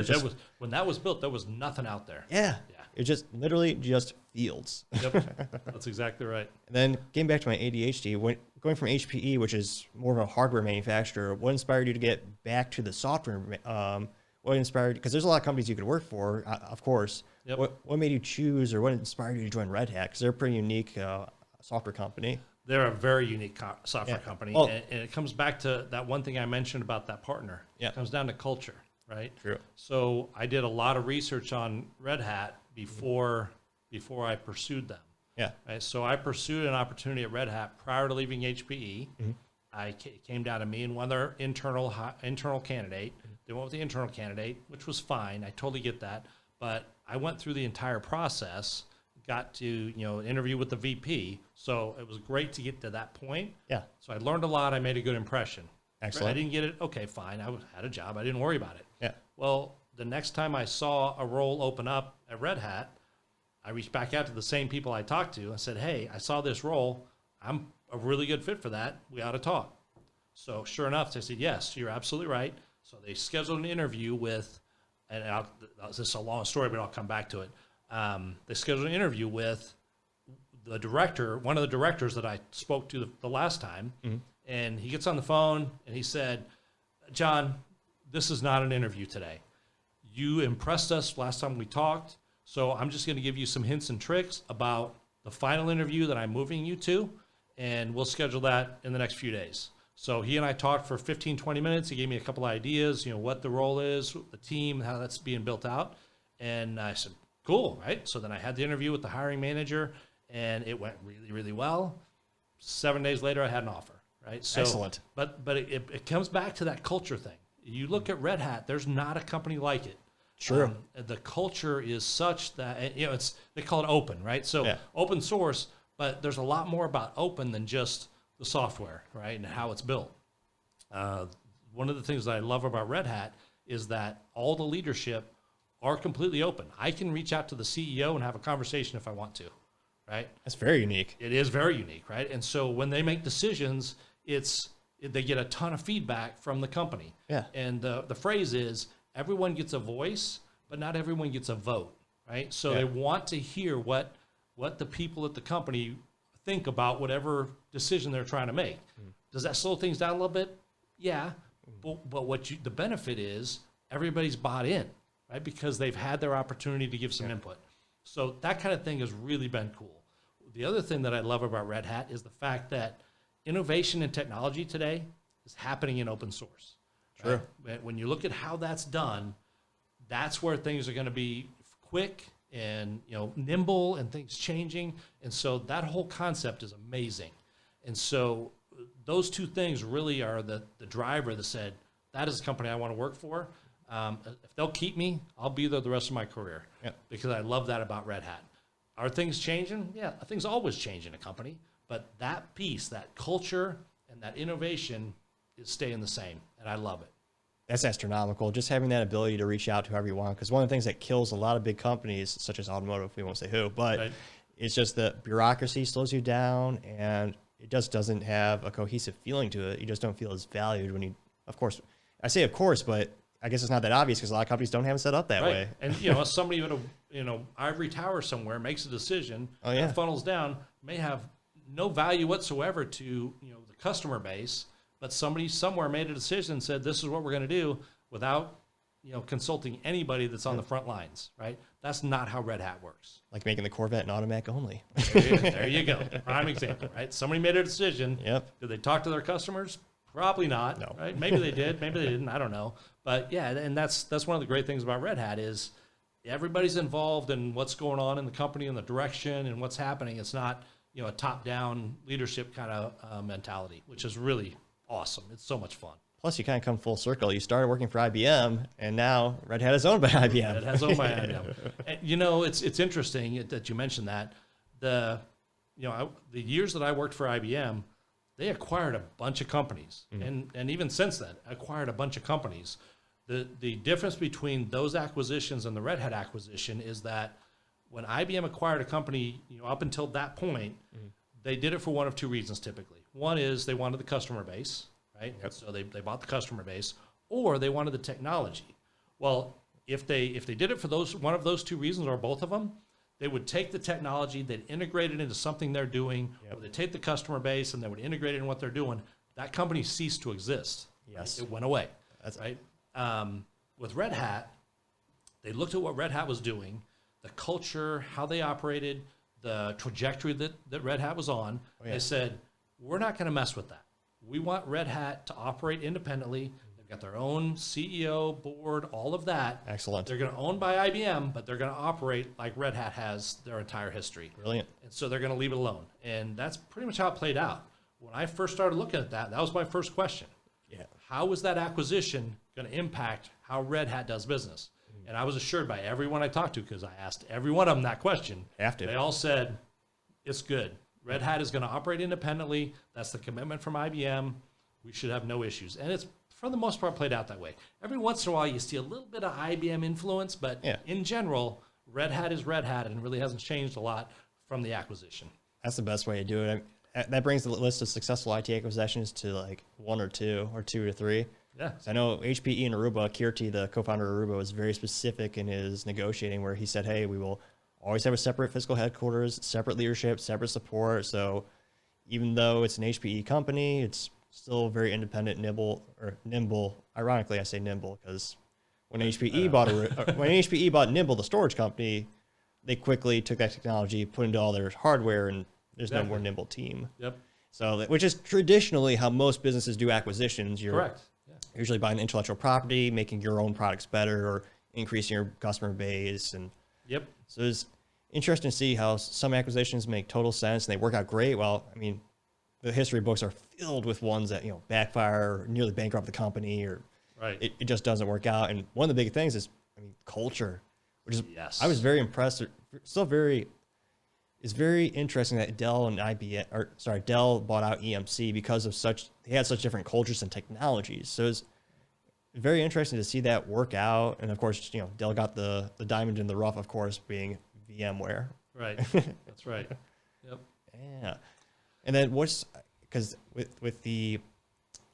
When that was built, there was nothing out there. Yeah. It just literally just fields. Yep. That's exactly right. And then getting back to my ADHD, going from HPE, which is more of a hardware manufacturer, what inspired you to get back to the software? What inspired? Because there's a lot of companies you could work for, of course. Yep. What made you choose, or what inspired you to join Red Hat? Because they're a pretty unique software company. They're a very unique software company, Oh. and it comes back to that one thing I mentioned about that partner. Yeah. It comes down to culture, right? True. So I did a lot of research on Red Hat before I pursued them. Yeah. Right. So I pursued an opportunity at Red Hat prior to leaving HPE. It came down to me and one other internal candidate. They went with the internal candidate, which was fine. I totally get that. But I went through the entire process, got to interview with the VP. So it was great to get to that point. Yeah. So I learned a lot. I made a good impression. Excellent. I didn't get it. Okay, fine. I had a job. I didn't worry about it. Yeah. Well, the next time I saw a role open up at Red Hat, I reached back out to the same people I talked to and said, hey, I saw this role. I'm a really good fit for that. We ought to talk. So sure enough, they said, yes, you're absolutely right. So they scheduled an interview with, and this is a long story, but I'll come back to it. They scheduled an interview with the director, one of the directors that I spoke to the last time. And he gets on the phone and he said, John, this is not an interview today. You impressed us last time we talked. So I'm just going to give you some hints and tricks about the final interview that I'm moving you to, and we'll schedule that in the next few days. So he and I talked for 15, 20 minutes. He gave me a couple ideas, what the role is, the team, how that's being built out. And I said, cool, right? So then I had the interview with the hiring manager, and it went really, really well. 7 days later, I had an offer, right? So, Excellent. But it comes back to that culture thing. You look at Red Hat, there's not a company like it. True. The culture is such that, they call it open, right? So open source, but there's a lot more about open than just the software, right? And how it's built. One of the things that I love about Red Hat is that all the leadership are completely open. I can reach out to the CEO and have a conversation if I want to, right? That's very unique. It is very unique, right? And so when they make decisions, they get a ton of feedback from the company. Yeah. And the phrase is, everyone gets a voice, but not everyone gets a vote, right? So they want to hear what the people at the company think about whatever decision they're trying to make. Does that slow things down a little bit? Yeah. But the benefit is everybody's bought in, right? Because they've had their opportunity to give some input. So that kind of thing has really been cool. The other thing that I love about Red Hat is the fact that innovation and technology today is happening in open source. True. Right? When you look at how that's done, that's where things are going to be quick and nimble and things changing. And so that whole concept is amazing. And so those two things really are the driver that said, that is the company I want to work for. If they'll keep me, I'll be there the rest of my career. Yep. Because I love that about Red Hat. Are things changing? Yeah, things always change in a company. But that piece, that culture and that innovation is staying the same. And I love it. That's astronomical. Just having that ability to reach out to whoever you want. Because one of the things that kills a lot of big companies, such as automotive, we won't say who, but it's just the bureaucracy slows you down. And it just doesn't have a cohesive feeling to it. You just don't feel as valued when you, of course, I say of course, but I guess it's not that obvious because a lot of companies don't have it set up that way. And if somebody at a ivory tower somewhere makes a decision, that funnels down, may have no value whatsoever to the customer base, but somebody somewhere made a decision and said, this is what we're going to do, without consulting anybody that's on the front lines, right? That's not how Red Hat works. Like making the Corvette an automatic only. There you go. Prime example, right? Somebody made a decision. Yep. Did they talk to their customers? Probably not. No. Right? Maybe they did. Maybe they didn't. I don't know. But yeah, and that's one of the great things about Red Hat is everybody's involved in what's going on in the company and the direction and what's happening. It's not a top-down leadership kind of mentality, which is really awesome. It's so much fun. Plus, you kind of come full circle. You started working for IBM, and now Red Hat is owned by IBM. It has owned by IBM. And, it's interesting that you mentioned that. The years that I worked for IBM, they acquired a bunch of companies, and even since then, acquired a bunch of companies. The difference between those acquisitions and the Red Hat acquisition is that when IBM acquired a company, up until that point, they did it for one of two reasons typically. One is they wanted the customer base. Right? Yep. So they bought the customer base, or they wanted the technology. Well, if they did it for one of those two reasons or both of them, they would take the technology, they'd integrate it into something they're doing, or they'd take the customer base and they would integrate it in what they're doing. That company ceased to exist. Yes. It went away. That's right. With Red Hat, they looked at what Red Hat was doing, the culture, how they operated, the trajectory that Red Hat was on. They said, we're not going to mess with that. We want Red Hat to operate independently. They've got their own CEO, board, all of that. Excellent. They're going to own by IBM, but they're going to operate like Red Hat has their entire history. Brilliant. And so they're going to leave it alone. And that's pretty much how it played out. When I first started looking at that, that was my first question. Yeah. How is that acquisition going to impact how Red Hat does business? And I was assured by everyone I talked to, because I asked every one of them that question. Have to. They all said, it's good. Red Hat is going to operate independently. That's the commitment from IBM. We should have no issues. And it's, for the most part, played out that way. Every once in a while, you see a little bit of IBM influence, but in general, Red Hat is Red Hat and really hasn't changed a lot from the acquisition. That's the best way to do it. That brings the list of successful IT acquisitions to like 1 or 2 or 2 to 3. Yeah. I know HPE and Aruba, Kirti, the co-founder of Aruba, was very specific in his negotiating, where he said, hey, we will always have a separate physical headquarters, separate leadership, separate support. So even though it's an HPE company, it's still very independent, nimble. Ironically, I say nimble because when HPE bought Nimble, the storage company, they quickly took that technology, put into all their hardware, and there's no more nimble team. Yep. So, which is traditionally how most businesses do acquisitions. You're correct. Usually buying intellectual property, making your own products better, or increasing your customer base. And yep. So it's interesting to see how some acquisitions make total sense and they work out great. Well, I mean, the history books are filled with ones that backfire, or nearly bankrupt the company, or it just doesn't work out. And one of the big things is, culture, which is I was very impressed. It's very interesting that Dell bought out EMC because of they had such different cultures and technologies. So it's very interesting to see that work out. And of course, Dell got the diamond in the rough, of course, being VMware. Right. That's right. Yep. Yeah. And then because with the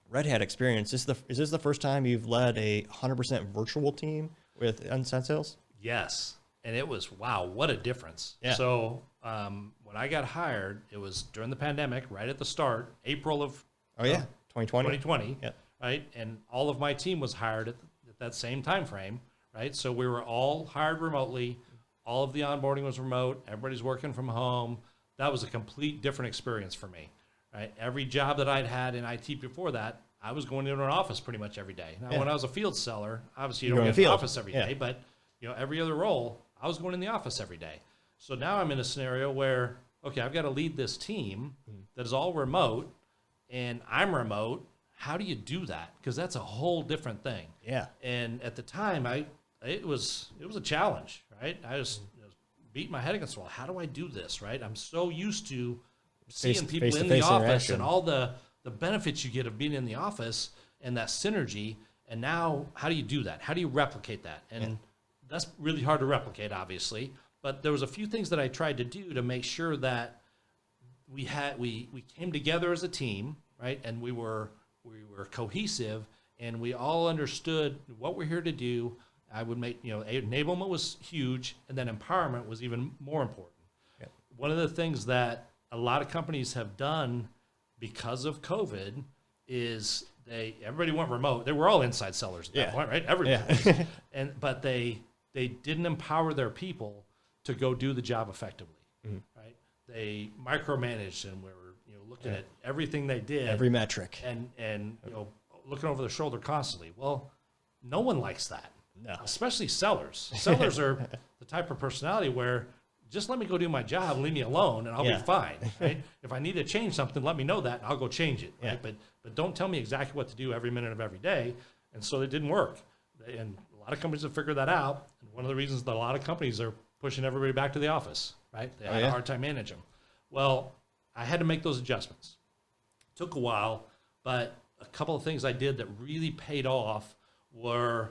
Red Hat experience, is this the first time you've led a 100% virtual team with Inside Sales? Yes. And it was, wow, what a difference. Yeah. So when I got hired, it was during the pandemic, right at the start, April of 2020. Yeah. Right. And all of my team was hired at that same time frame. Right. So we were all hired remotely. All of the onboarding was remote. Everybody's working from home. That was a complete different experience for me. Right. Every job that I'd had in IT before that, I was going into an office pretty much every day. Now, when I was a field seller, obviously you don't get in the office every day, but every other role, I was going in the office every day. So now I'm in a scenario where, okay, I've got to lead this team that is all remote, and I'm remote. How do you do that? Because that's a whole different thing. Yeah. And at the time, it was a challenge, right? I was beating my head against the wall. How do I do this, right? I'm so used to seeing people in the office and all the benefits you get of being in the office and that synergy. And now, how do you do that? How do you replicate that? And that's really hard to replicate, obviously. But there was a few things that I tried to do to make sure that we came together as a team, right? And we were cohesive, and we all understood what we're here to do. I would make, enablement was huge, and then empowerment was even more important. Yep. One of the things that a lot of companies have done because of COVID is everybody went remote. They were all inside sellers at that point, right? Everybody. Yeah. But they didn't empower their people to go do the job effectively, right? They micromanaged and were looking at everything they did, every metric, and looking over their shoulder constantly. Well, no one likes that. No. Especially sellers. Sellers are the type of personality where just let me go do my job and leave me alone and I'll be fine, right? If I need to change something, let me know that and I'll go change it, right? But don't tell me exactly what to do every minute of every day. And so it didn't work. And a lot of companies have figured that out. And one of the reasons that a lot of companies are pushing everybody back to the office, right? They had a hard time managing them. Well, I had to make those adjustments. It took a while, but a couple of things I did that really paid off were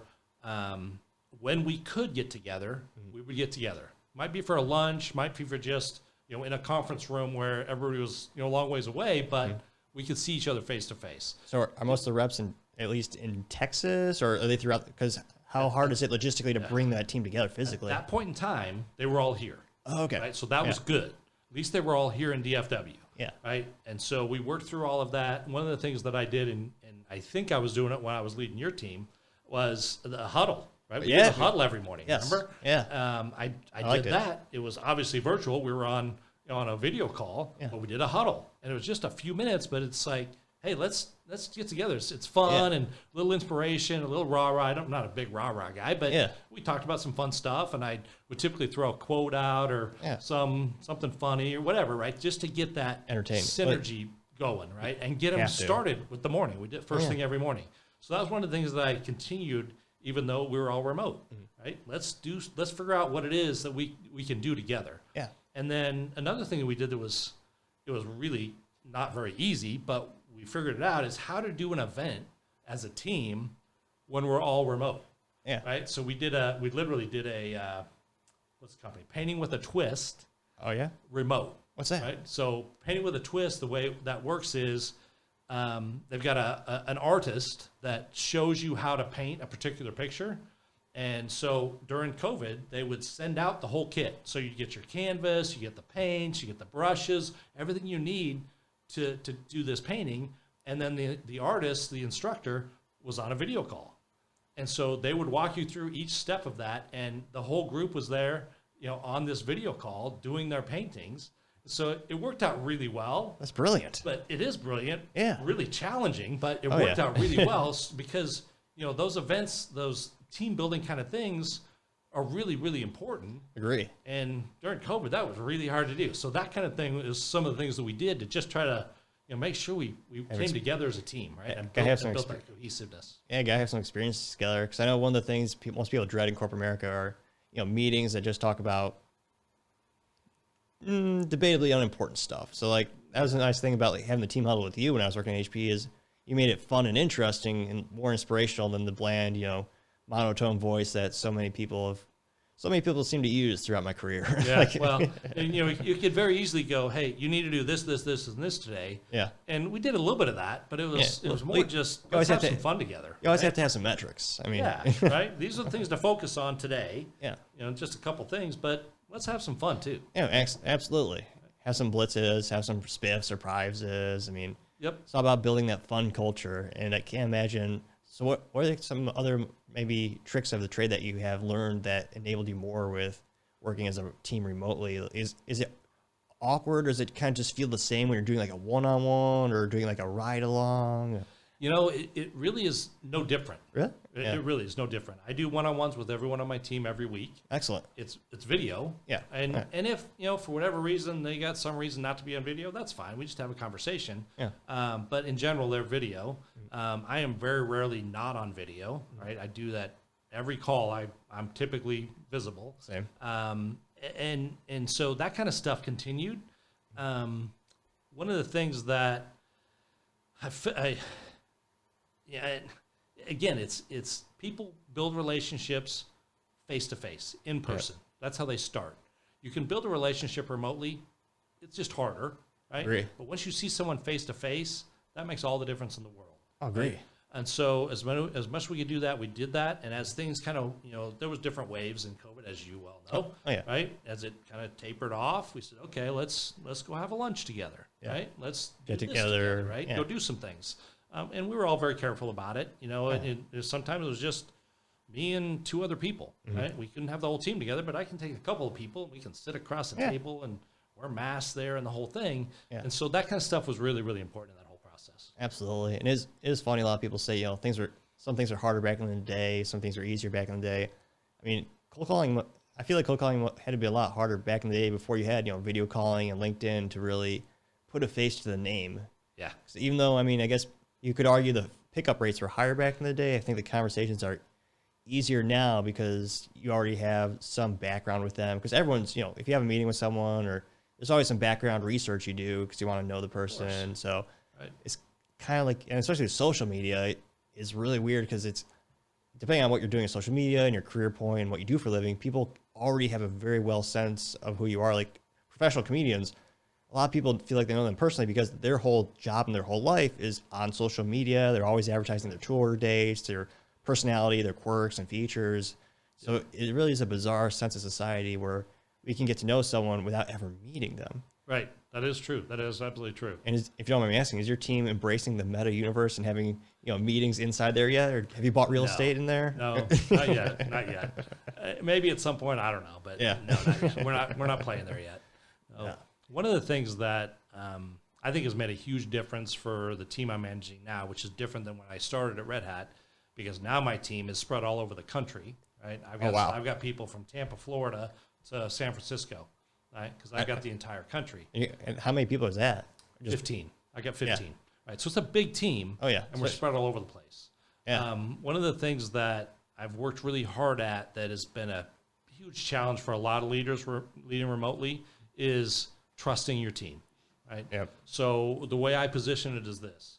when we could get together, we would get together. Might be for a lunch, might be for just, in a conference room where everybody was, a long ways away, but we could see each other face to face. So are most of the reps at least in Texas, or are they throughout? Because how hard is it logistically to bring that team together physically? At that point in time, they were all here. Oh, okay. Right? So that was good. At least they were all here in DFW. Yeah. Right. And so we worked through all of that. One of the things that I did, and I think I was doing it when I was leading your team, was the huddle. Right? We did a huddle every morning. Yes. Remember? Yeah. I did that. It was obviously virtual. We were on a video call, but we did a huddle, and it was just a few minutes. But it's like, hey, let's get together. It's fun and a little inspiration, a little rah rah. I'm not a big rah rah guy, but we talked about some fun stuff, and I would typically throw a quote out or something funny or whatever, right? Just to get that synergy going, right, and get them started with the morning. We did first thing every morning. So that was one of the things that I continued, even though we were all remote, right? Let's figure out what it is that we can do together. Yeah. And then another thing that we did it was really not very easy, but we figured it out, is how to do an event as a team when we're all remote. Yeah. Right. So we literally did a what's the company? Painting with a Twist. Oh yeah. Remote. What's that? Right. So Painting with a Twist, the way that works is they've got an artist that shows you how to paint a particular picture. And so during COVID, they would send out the whole kit. So you get your canvas, you get the paints, you get the brushes, everything you need to do this painting. And then the artist, the instructor, was on a video call. And so they would walk you through each step of that. And the whole group was there, on this video call doing their paintings. So it worked out really well. That's brilliant. But it is brilliant. Yeah. Really challenging, but it worked out really well because, those events, those team building kind of things are really, really important. Agree. And during COVID, that was really hard to do. So that kind of thing is some of the things that we did to just try to, make sure we came together as a team, right? And built that cohesiveness. Yeah, gotta have some experience together. Because I know one of the things most people dread in corporate America are, meetings that just talk about debatably unimportant stuff. So like that was a nice thing about having the team huddle with you when I was working at HP is you made it fun and interesting and more inspirational than the bland, monotone voice that so many people seem to use throughout my career. Yeah. Well, and, you could very easily go, hey, you need to do this, this, this, and this today. Yeah. And we did a little bit of that, but it was more just let's have some fun together. You always have to have some metrics. I mean, right. These are the things to focus on today. Yeah. Just a couple things, but let's have some fun too. Yeah, absolutely. Have some blitzes, have some spiffs or prizes. I mean, it's all about building that fun culture. And I can't imagine. So what are some other maybe tricks of the trade that you have learned that enabled you more with working as a team remotely? Is it awkward, or does it kind of just feel the same when you're doing like a one-on-one or doing like a ride-along? It really is no different. Really? It really is no different. I do one-on-ones with everyone on my team every week. Excellent. It's video. Yeah. And if, for whatever reason, they got some reason not to be on video, that's fine. We just have a conversation. Yeah. But in general, they're video. I am very rarely not on video, right? I do that every call. I'm typically visible. Same. And so that kind of stuff continued. One of the things that again, it's people build relationships face to face, in person. That's how they start. You can build a relationship remotely. It's just harder, right? Agree. But once you see someone face to face, that makes all the difference in the world. I agree. Right? And so as much we could do that, we did that. And as things kind of, there was different waves in COVID, as you well know, Oh, yeah. right? As it kind of tapered off, we said, okay, let's go have a lunch together, Yeah. right? Let's Get do this together, right? yeah. Go do some things. And we were all very careful about it, sometimes it was just me and two other people, right? We couldn't have the whole team together, but I can take a couple of people and we can sit across the table and wear masks there and the whole thing. Yeah. And so that kind of stuff was really, really important in that whole process. Absolutely. And it is funny. A lot of people say, some things are harder back in the day. Some things are easier back in the day. I mean, cold calling, I feel like cold calling had to be a lot harder back in the day before you had, video calling and LinkedIn to really put a face to the name. Yeah. So even though, I guess you could argue the pickup rates were higher back in the day, I think the conversations are easier now because you already have some background with them. Because everyone's, if you have a meeting with someone, or there's always some background research you do because you want to know the person. So it's kind of like, and especially with social media, is really weird because it's depending on what you're doing in social media and your career point and what you do for a living, people already have a very well sense of who you are. Like professional comedians, a lot of people feel like they know them personally because their whole job and their whole life is on social media. They're always advertising their tour dates, their personality, their quirks and features. So it really is a bizarre sense of society where we can get to know someone without ever meeting them. Right. That is true. That is absolutely true. And if you don't mind me asking, is your team embracing the meta universe and having meetings inside there yet, or have you bought real estate in there? No, not yet. Not yet. Maybe at some point, I don't know, but no, not yet. We're not playing there yet. No. Yeah. One of the things that I think has made a huge difference for the team I'm managing now, which is different than when I started at Red Hat, because now my team is spread all over the country. Right. I've got people from Tampa, Florida, to San Francisco. Right, because I've got the entire country. And how many people is that? 15. I got 15. Right, so it's a big team. Oh yeah, and we're spread all over the place. Yeah. One of the things that I've worked really hard at that has been a huge challenge for a lot of leaders leading remotely is trusting your team. Right. Yep. So the way I position it is this: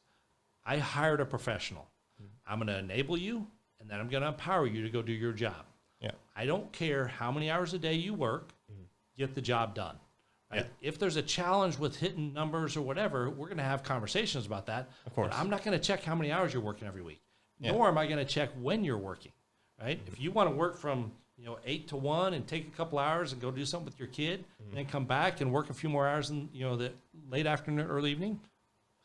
I hired a professional. I'm going to enable you, and then I'm going to empower you to go do your job. Yeah. I don't care how many hours a day you work. Get the job done. Right? Yeah. If there's a challenge with hitting numbers or whatever, we're going to have conversations about that. Of course. But I'm not going to check how many hours you're working every week, Yeah. nor am I going to check when you're working. Right? If you want to work from 8 to 1 and take a couple hours and go do something with your kid, and then come back and work a few more hours in the late afternoon, early evening,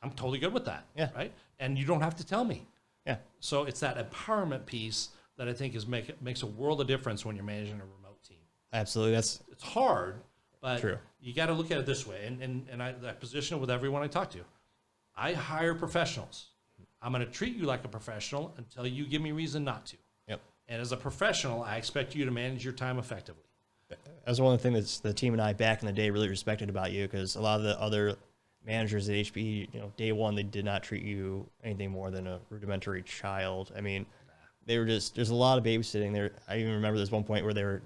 I'm totally good with that. Yeah. Right? And you don't have to tell me. Yeah. So it's that empowerment piece that I think makes a world of difference when you're managing a remote team. Absolutely. That's It's hard, but true. You got to look at it this way. And I position it with everyone I talk to. I hire professionals. I'm going to treat you like a professional until you give me reason not to. Yep. And as a professional, I expect you to manage your time effectively. That's one of the things that the team and I back in the day really respected about you, because a lot of the other managers at HPE, day one, they did not treat you anything more than a rudimentary child. I mean, they were there's a lot of babysitting there. I even remember there's one point where they were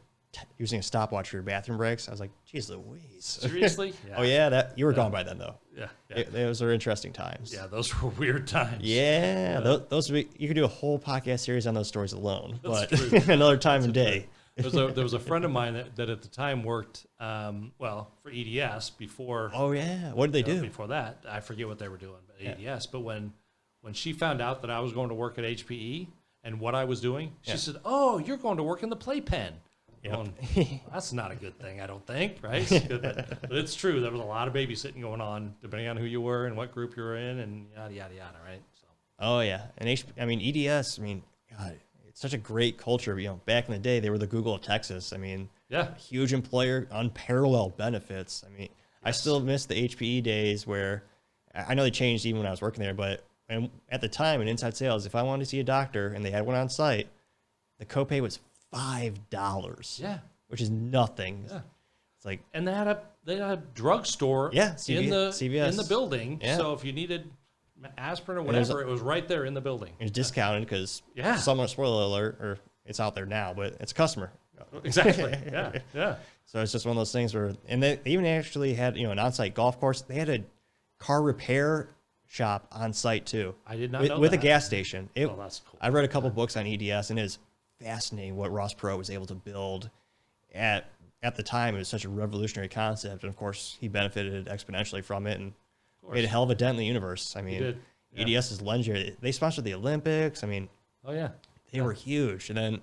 using a stopwatch for your bathroom breaks. I was like, geez Louise. Seriously? Yeah. Oh yeah, you were gone by then though. Yeah. Those are interesting times. Yeah, those were weird times. Yeah, those you could do a whole podcast series on those stories alone. That's but true. another time and day. There was a friend of mine that at the time worked, for EDS before. Oh yeah, what did they do? Before that, I forget what they were doing, but EDS. But when she found out that I was going to work at HPE and what I was doing, she said, "Oh, you're going to work in the playpen." Well, that's not a good thing, I don't think, right? But it's true. There was a lot of babysitting going on, depending on who you were and what group you were in, and yada yada yada, right? So. Oh yeah, and EDS. God, it's such a great culture. Back in the day, they were the Google of Texas. Huge employer, unparalleled benefits. I still miss the HPE days where I know they changed even when I was working there, but at the time in inside sales, if I wanted to see a doctor and they had one on site, the copay was $5. Yeah, which is nothing. Yeah, it's like, and they had a drugstore. CVS in the building. Yeah. So if you needed aspirin or whatever, it was right there in the building. It's discounted because someone, spoiler alert, or it's out there now, but it's a customer. Exactly. Yeah. So it's just one of those things where, and they even actually had an on-site golf course. They had a car repair shop on site too. I did not know with that. a gas station. That's cool. I read a couple books on EDS, and it is fascinating what Ross Perot was able to build at at the time, it was such a revolutionary concept. And of course, he benefited exponentially from it and made a hell of a dent in the universe. I mean, did. Yeah. EDS is legendary. They sponsored the Olympics. I mean, Oh yeah. they were huge. And then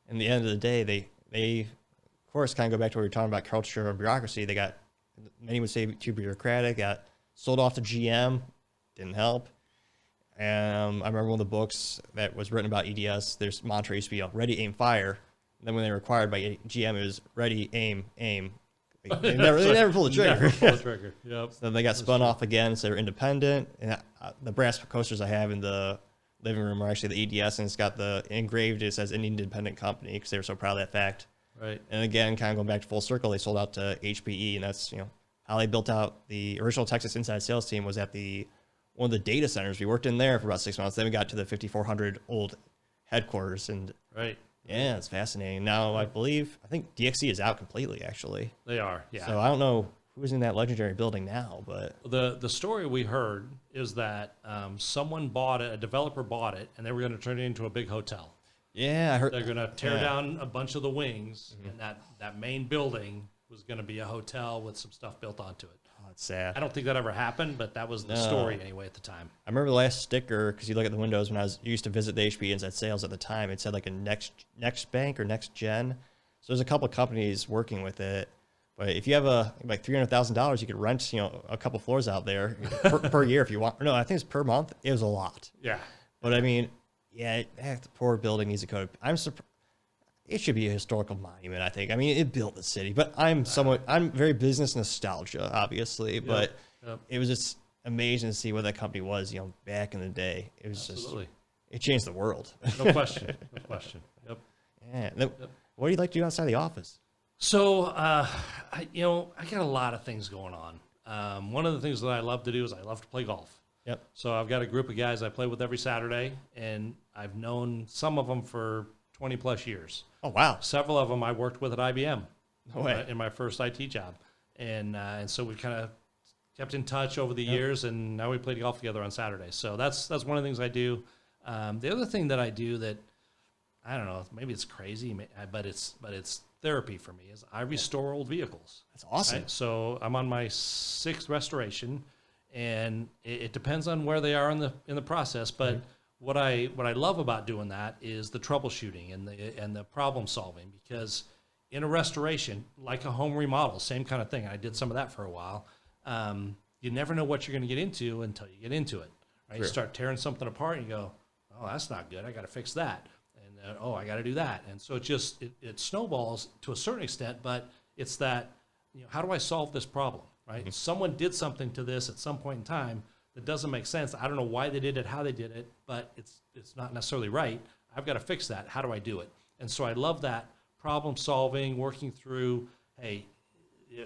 in the end of the day, they of course, kind of go back to what we were talking about culture and bureaucracy. They got, many would say, too bureaucratic, got sold off to GM, didn't help. And I remember one of the books that was written about EDS, there's mantra used to be ready, aim, fire. And then when they were acquired by GM, it was ready, aim, aim. They never pulled the trigger. Never pulled the trigger. Yep. So then they got spun off again, so they're independent. And the brass coasters I have in the living room are actually the EDS, and it's got the engraved, it says an independent company, because they were so proud of that fact. Right. And again, kind of going back to full circle, they sold out to HPE, and that's, how they built out the original Texas inside sales team was at one of the data centers. We worked in there for about 6 months. Then we got to the 5,400 old headquarters, and Right. yeah, it's fascinating. Now, I think DXC is out completely, actually. They are. Yeah. So I don't know who's in that legendary building now, but The story we heard is that someone bought it, a developer bought it, and they were going to turn it into a big hotel. yeah, I heard They're going to tear down a bunch of the wings, and that main building was going to be a hotel with some stuff built onto it. Oh, it's sad. I don't think that ever happened, but that was the story anyway at the time. I remember the last sticker, because you look at the windows when I used to visit the HPE Inside Sales at the time, it said like a next bank or next gen. So there's a couple of companies working with it. But if you have like $300,000, you could rent, a couple floors out there per year if you want. No, I think it's per month. It was a lot. Yeah. But I mean, yeah, the poor building needs a code. I'm surprised. It should be a historical monument, I think. I mean, it built the city, but I'm very business nostalgia, obviously. But it was just amazing to see what that company was, back in the day. It was Absolutely. it changed the world. No question. No question. Yep. Yeah. What do you like to do outside the office? So, I got a lot of things going on. One of the things that I love to do is I love to play golf. Yep. So I've got a group of guys I play with every Saturday, and I've known some of them for 20 plus years. Oh, wow. Several of them I worked with at IBM No way. in my first IT job. And so we kind of kept in touch over the years, and now we play golf together on Saturdays. So that's one of the things I do. The other thing that I do that, I don't know, maybe it's crazy, but it's therapy for me, is I restore old vehicles. That's awesome. Right? So I'm on my 6th restoration, and it depends on where they are in the process. But what I love about doing that is the troubleshooting and the problem solving, because in a restoration, like a home remodel, same kind of thing. I did some of that for a while. You never know what you're going to get into until you get into it. Right? You start tearing something apart, and you go, "Oh, that's not good. I got to fix that." And I got to do that. And so it snowballs to a certain extent. But it's that, how do I solve this problem? Right? Someone did something to this at some point in time that doesn't make sense. I don't know why they did it, how they did it, but it's not necessarily right. I've got to fix that. How do I do it? And so I love that problem solving, working through, hey,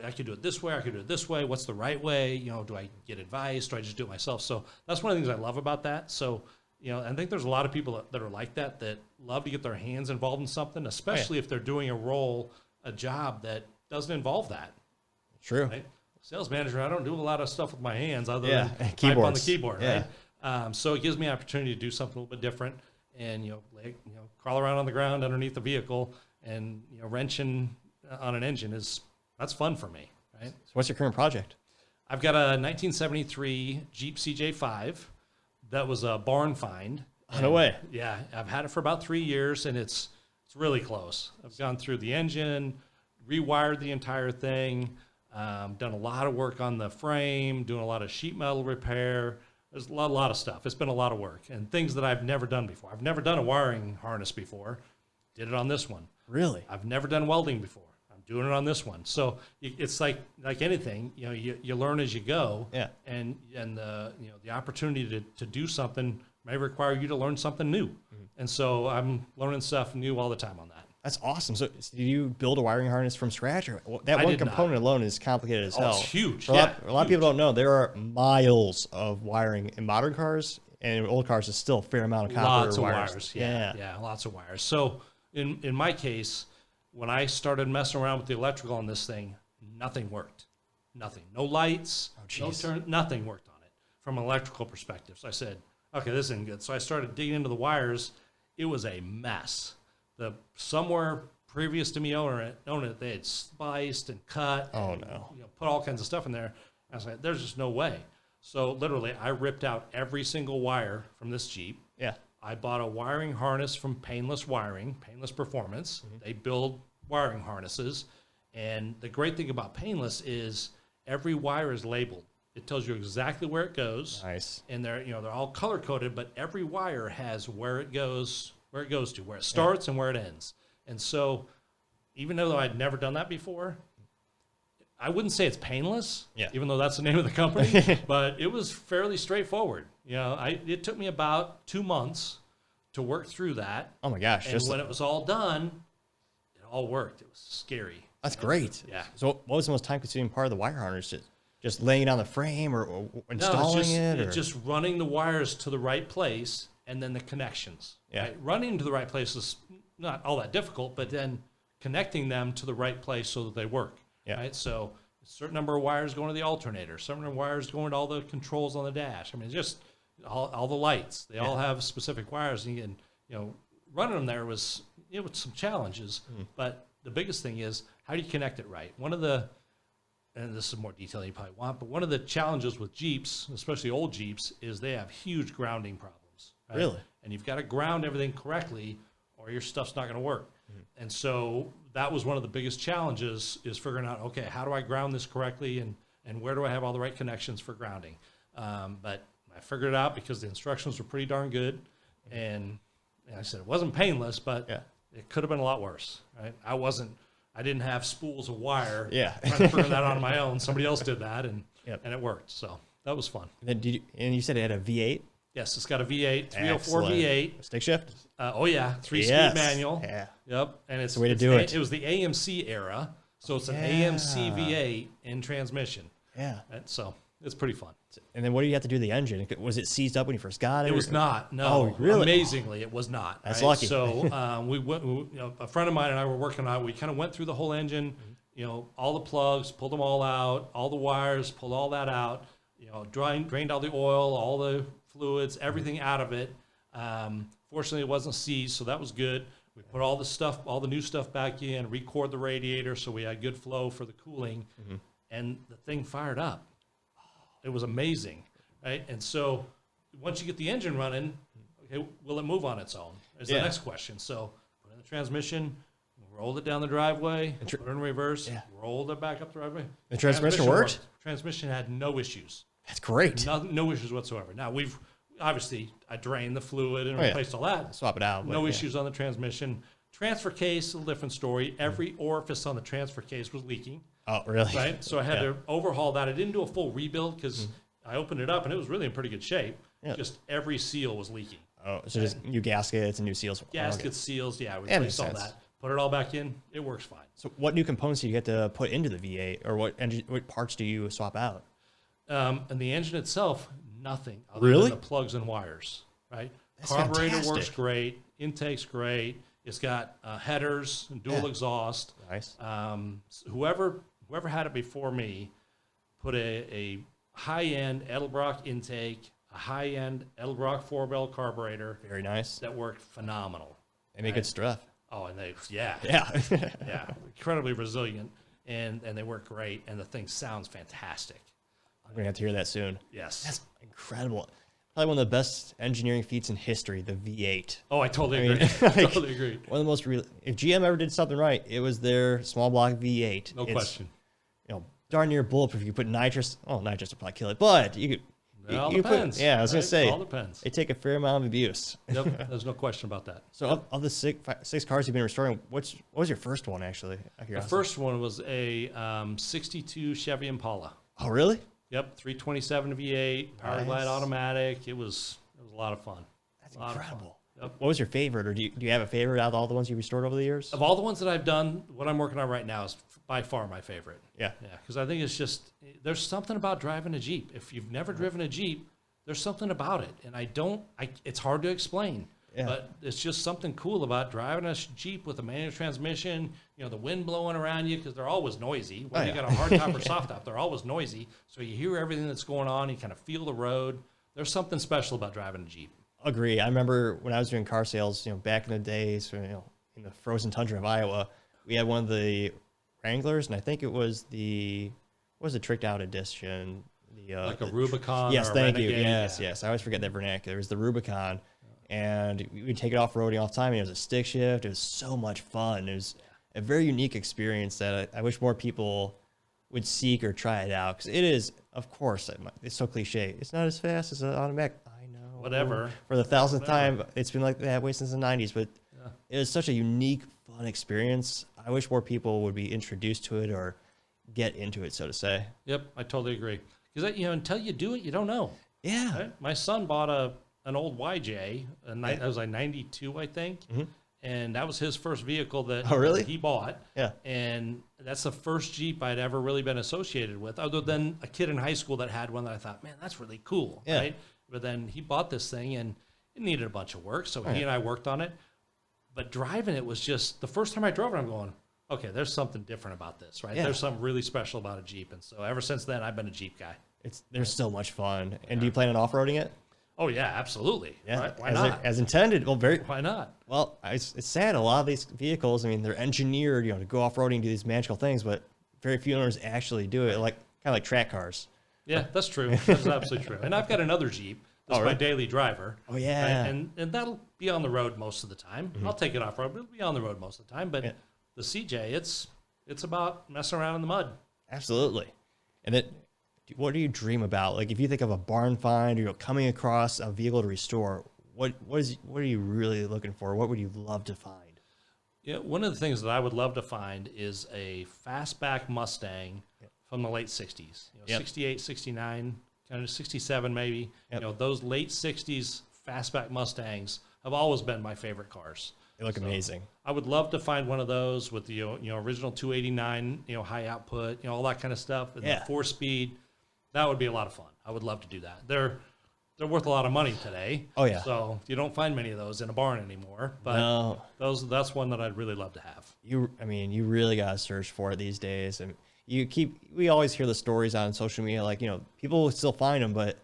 I could do it this way, I could do it this way. What's the right way? Do I get advice? Do I just do it myself? So that's one of the things I love about that. So, I think there's a lot of people that are like that love to get their hands involved in something, especially if they're doing a job that doesn't involve that. True. Right? Sales manager, I don't do a lot of stuff with my hands other Yeah, than type keyboards. on the keyboard, Yeah. right? So it gives me an opportunity to do something a little bit different, and crawl around on the ground underneath the vehicle, and wrenching on an engine that's fun for me, right? So what's your current project? I've got a 1973 Jeep CJ5 that was a barn find. Oh, no way. Yeah, I've had it for about 3 years, and it's really close. I've gone through the engine, rewired the entire thing. Done a lot of work on the frame, doing a lot of sheet metal repair. There's a lot of stuff. It's been a lot of work and things that I've never done before. I've never done a wiring harness before. Did it on this one. Really? I've never done welding before. I'm doing it on this one. So it's like anything, you learn as you go. Yeah. And the opportunity to do something may require you to learn something new. And so I'm learning stuff new all the time on that. That's awesome. So did you build a wiring harness from scratch? Or that I one did not. component alone is complicated as hell. It's huge. For a lot of people don't know, there are miles of wiring in modern cars, and in old cars, it's still a fair amount of copper Lots of wires. wires. Yeah, lots of wires. So in my case, when I started messing around with the electrical on this thing, nothing worked. Nothing. No lights, nothing worked on it from an electrical perspective. So I said, okay, this isn't good. So I started digging into the wires. It was a mess. Somewhere previous to me owning it, they had spliced and cut. Oh, and, no. put all kinds of stuff in there. I was like, there's just no way. So literally, I ripped out every single wire from this Jeep. Yeah. I bought a wiring harness from Painless Performance. They build wiring harnesses. And the great thing about Painless is every wire is labeled. It tells you exactly where it goes. Nice. And they're all color coded, but every wire has where it goes to, where it starts and where it ends. And so even though I'd never done that before, I wouldn't say it's painless, even though that's the name of the company, but it was fairly straightforward. It took me about 2 months to work through that. Oh my gosh. And when it was all done, it all worked. It was scary. That's great. Yeah. So what was the most time-consuming part of the wire harness? Just laying it on the frame or installing it? It's just running the wires to the right place and then the connections. Yeah. Right? Running to the right place is not all that difficult, but then connecting them to the right place so that they work. Yeah. Right. So a certain number of wires going to the alternator, certain number of wires going to all the controls on the dash. I mean, just all the lights. They all have specific wires, and running them there was some challenges. But the biggest thing is how do you connect it right? And this is more detail than you probably want, but one of the challenges with Jeeps, especially old Jeeps, is they have huge grounding problems. Right? Really? And you've got to ground everything correctly or your stuff's not going to work. And so that was one of the biggest challenges is figuring out, okay, how do I ground this correctly and where do I have all the right connections for grounding? But I figured it out because the instructions were pretty darn good. And I said, it wasn't painless, but it could have been a lot worse, right? I didn't have spools of wire. Yeah. Trying to figure that out on my own. Somebody else did that, and it worked. So that was fun. And then and you said it had a V8? Yes, it's got a V8, 304 Excellent. V8. Stick shift? Oh yeah, 3-speed manual. Yeah. Yep, and it's the way to do it. It was the AMC era, so it's an AMC V8 in transmission. Yeah. And so it's pretty fun. And then what do you have to do to the engine? Was it seized up when you first got it? It was not. No. Oh, really? Amazingly, it was not. That's right? lucky. So we went. A friend of mine and I were working on it. We kind of went through the whole engine. All the plugs, pulled them all out, all the wires, pulled all that out. Drained all the oil, all the fluids, everything out of it. Fortunately, it wasn't seized, so that was good. We put all the new stuff back in, record the radiator so we had good flow for the cooling, and the thing fired up. It was amazing, right? And so once you get the engine running, okay, will it move on its own? Is the next question. So put in the transmission, rolled it down the driveway, put it in reverse, rolled it back up the driveway. The transmission worked? Transmission had no issues. That's great. No issues whatsoever. Now, I drained the fluid and replaced all that. Swap it out. No issues on the transmission. Transfer case, a different story. Every orifice on the transfer case was leaking. Oh, really? Right? So I had to overhaul that. I didn't do a full rebuild because I opened it up and it was really in pretty good shape. Just every seal was leaking. Oh, so just new gaskets and new seals. Gaskets, seals, we makes replaced all sense. that. Put it all back in. It works fine. So what new components do you get to put into the V8, or what parts do you swap out? And the engine itself, nothing other Really? than the plugs and wires, right? That's Carburetor fantastic. works great. Intake's great. It's got headers and dual exhaust. Nice. Whoever had it before me put a high-end Edelbrock intake, a high-end Edelbrock 4-bell carburetor Very nice. that worked phenomenal. They make good stuff. Oh, and Yeah. incredibly resilient, and they work great, and the thing sounds fantastic. I'm going to have to hear that soon. Yes. That's incredible. Probably one of the best engineering feats in history, the V8. Oh, I totally agree. mean, I totally agree. One of the most if GM ever did something right, it was their small block V8. No question. Darn near bulletproof. You put nitrous. Oh, nitrous will probably kill it, but you could. It all you depends. Put, I was going to say. All depends. They take a fair amount of abuse. Yep, there's no question about that. So of the six cars you've been restoring, what was your first one actually? The first one was a 62 Chevy Impala. Oh, really? Yep, 327 V8, power glide automatic. It was a lot of fun. That's incredible. Yep. What was your favorite, or do you have a favorite out of all the ones you restored over the years? Of all the ones that I've done, what I'm working on right now is by far my favorite. Yeah. Because I think it's just there's something about driving a Jeep. If you've never driven a Jeep, there's something about it, and it's hard to explain. Yeah. But it's just something cool about driving a Jeep with a manual transmission, the wind blowing around you because they're always noisy. Whether you got a hard top or soft top, they're always noisy. So you hear everything that's going on. You kind of feel the road. There's something special about driving a Jeep. Agree. I remember when I was doing car sales, back in the days, in the frozen tundra of Iowa, we had one of the Wranglers, and I think it was the tricked out edition. Like a Rubicon. Yes, or a thank you. Renegade. Yes, Yeah. yes. I always forget that vernacular. It was the Rubicon, and we would take it off roading all the time. And it was a stick shift. It was so much fun. It was a very unique experience that I wish more people would seek or try it out, because it is, of course, it's so cliche. It's not as fast as an automatic. I know. Whatever. For the 1,000th time, it's been like that way since the 90s, but it was such a unique, fun experience. I wish more people would be introduced to it or get into it, so to say. Yep, I totally agree. Because until you do it, you don't know. Yeah. Right? My son bought an old YJ, that was like 92, I think. And that was his first vehicle that he bought. Yeah. And that's the first Jeep I'd ever really been associated with, other than a kid in high school that had one that I thought, man, that's really cool. Yeah. Right? But then he bought this thing, and it needed a bunch of work. So he and I worked on it. But driving it was just, the first time I drove it, I'm going, okay, there's something different about this, right? Yeah. There's something really special about a Jeep. And so ever since then, I've been a Jeep guy. They're so much fun. And do you plan on off-roading it? Oh, yeah, absolutely. Yeah. Right? Why not? As intended. Well, Why not? Well, it's sad. A lot of these vehicles, I mean, they're engineered, to go off-roading, do these magical things, but very few owners actually do it, kind of like track cars. Yeah, that's true. That's absolutely true. And I've got another Jeep. That's my daily driver. Oh, yeah. Right? And that'll be on the road most of the time. I'll take it off-road, but it'll be on the road most of the time. But the CJ, it's about messing around in the mud. Absolutely. And what do you dream about? Like, if you think of a barn find, or coming across a vehicle to restore, what are you really looking for? What would you love to find? Yeah, one of the things that I would love to find is a fastback Mustang from the late 60s. 68, 69, kind of 67 maybe. Those late 60s fastback Mustangs have always been my favorite cars. They look amazing. I would love to find one of those with the original 289, high output, all that kind of stuff, and the 4-speed. That would be a lot of fun. I would love to do that. They're worth a lot of money today. Oh yeah. So you don't find many of those in a barn anymore. But no. That's one that I'd really love to have. You really gotta search for it these days, and we always hear the stories on social media, people will still find them, but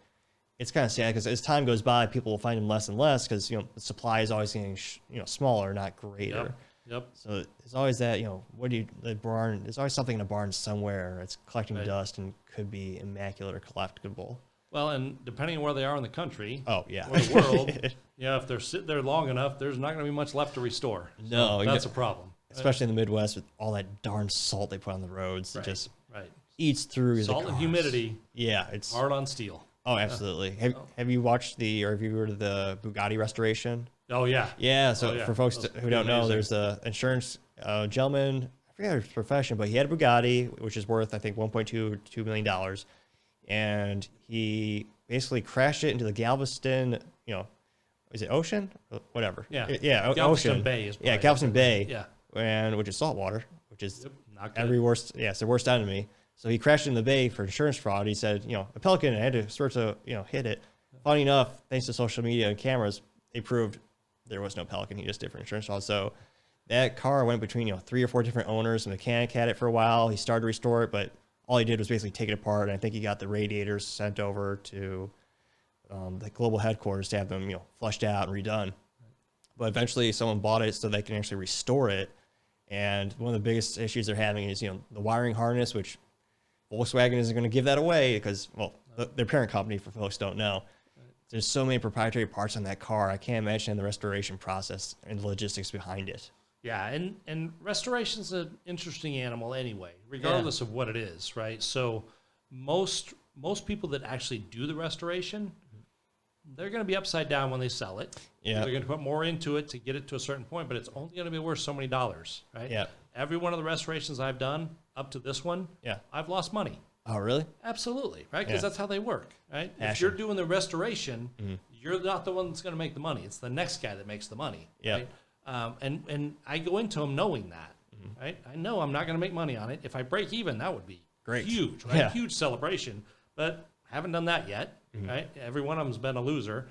it's kind of sad because as time goes by, people will find them less and less because the supply is always getting smaller, not greater. Yep. So there's always that the barn. There's always something in a barn somewhere that's collecting dust and could be immaculate or collectible. Well, and depending on where they are in the country, oh yeah, or the world, if they're sitting there long enough, there's not going to be much left to restore. No, so that's a problem. Especially in the Midwest with all that darn salt they put on the roads. It just right. eats through salt the and humidity. Yeah, it's hard on steel. Oh, absolutely. Have you watched or have you heard of the Bugatti restoration? Oh yeah. Yeah. So for folks who don't know, there's a insurance gentleman. I forget his profession, but he had a Bugatti, which is worth I think $1.2 million, and he basically crashed it into the Galveston. Is it ocean? Whatever. Yeah. Galveston ocean. Bay is. Yeah, Galveston Bay. Yeah. And which is saltwater, which is not every worst. Yeah, it's the worst enemy. So he crashed in the bay for insurance fraud. He said, a Pelican had to sort of, hit it. Funny enough, thanks to social media and cameras, they proved there was no Pelican. He just did for insurance fraud. So that car went between, 3 or 4 different owners. The mechanic had it for a while. He started to restore it, but all he did was basically take it apart. And I think he got the radiators sent over to the global headquarters to have them, flushed out and redone. But eventually someone bought it so they can actually restore it. And one of the biggest issues they're having is, the wiring harness, which Volkswagen isn't going to give that away because, their parent company, for folks who don't know, there's so many proprietary parts on that car. I can't imagine the restoration process and the logistics behind it. Yeah, and restoration's an interesting animal anyway, regardless of what it is, right? So most people that actually do the restoration, they're going to be upside down when they sell it. Yeah. They're going to put more into it to get it to a certain point, but it's only going to be worth so many dollars, right? Yeah. Every one of the restorations I've done up to this one, I've lost money. Oh, really? Absolutely, right? Because that's how they work, right? Passion. If you're doing the restoration, you're not the one that's going to make the money. It's the next guy that makes the money, right? And I go into them knowing that, right? I know I'm not going to make money on it. If I break even, that would be great, huge, right? Huge celebration, but haven't done that yet, right? Every one of them's been a loser,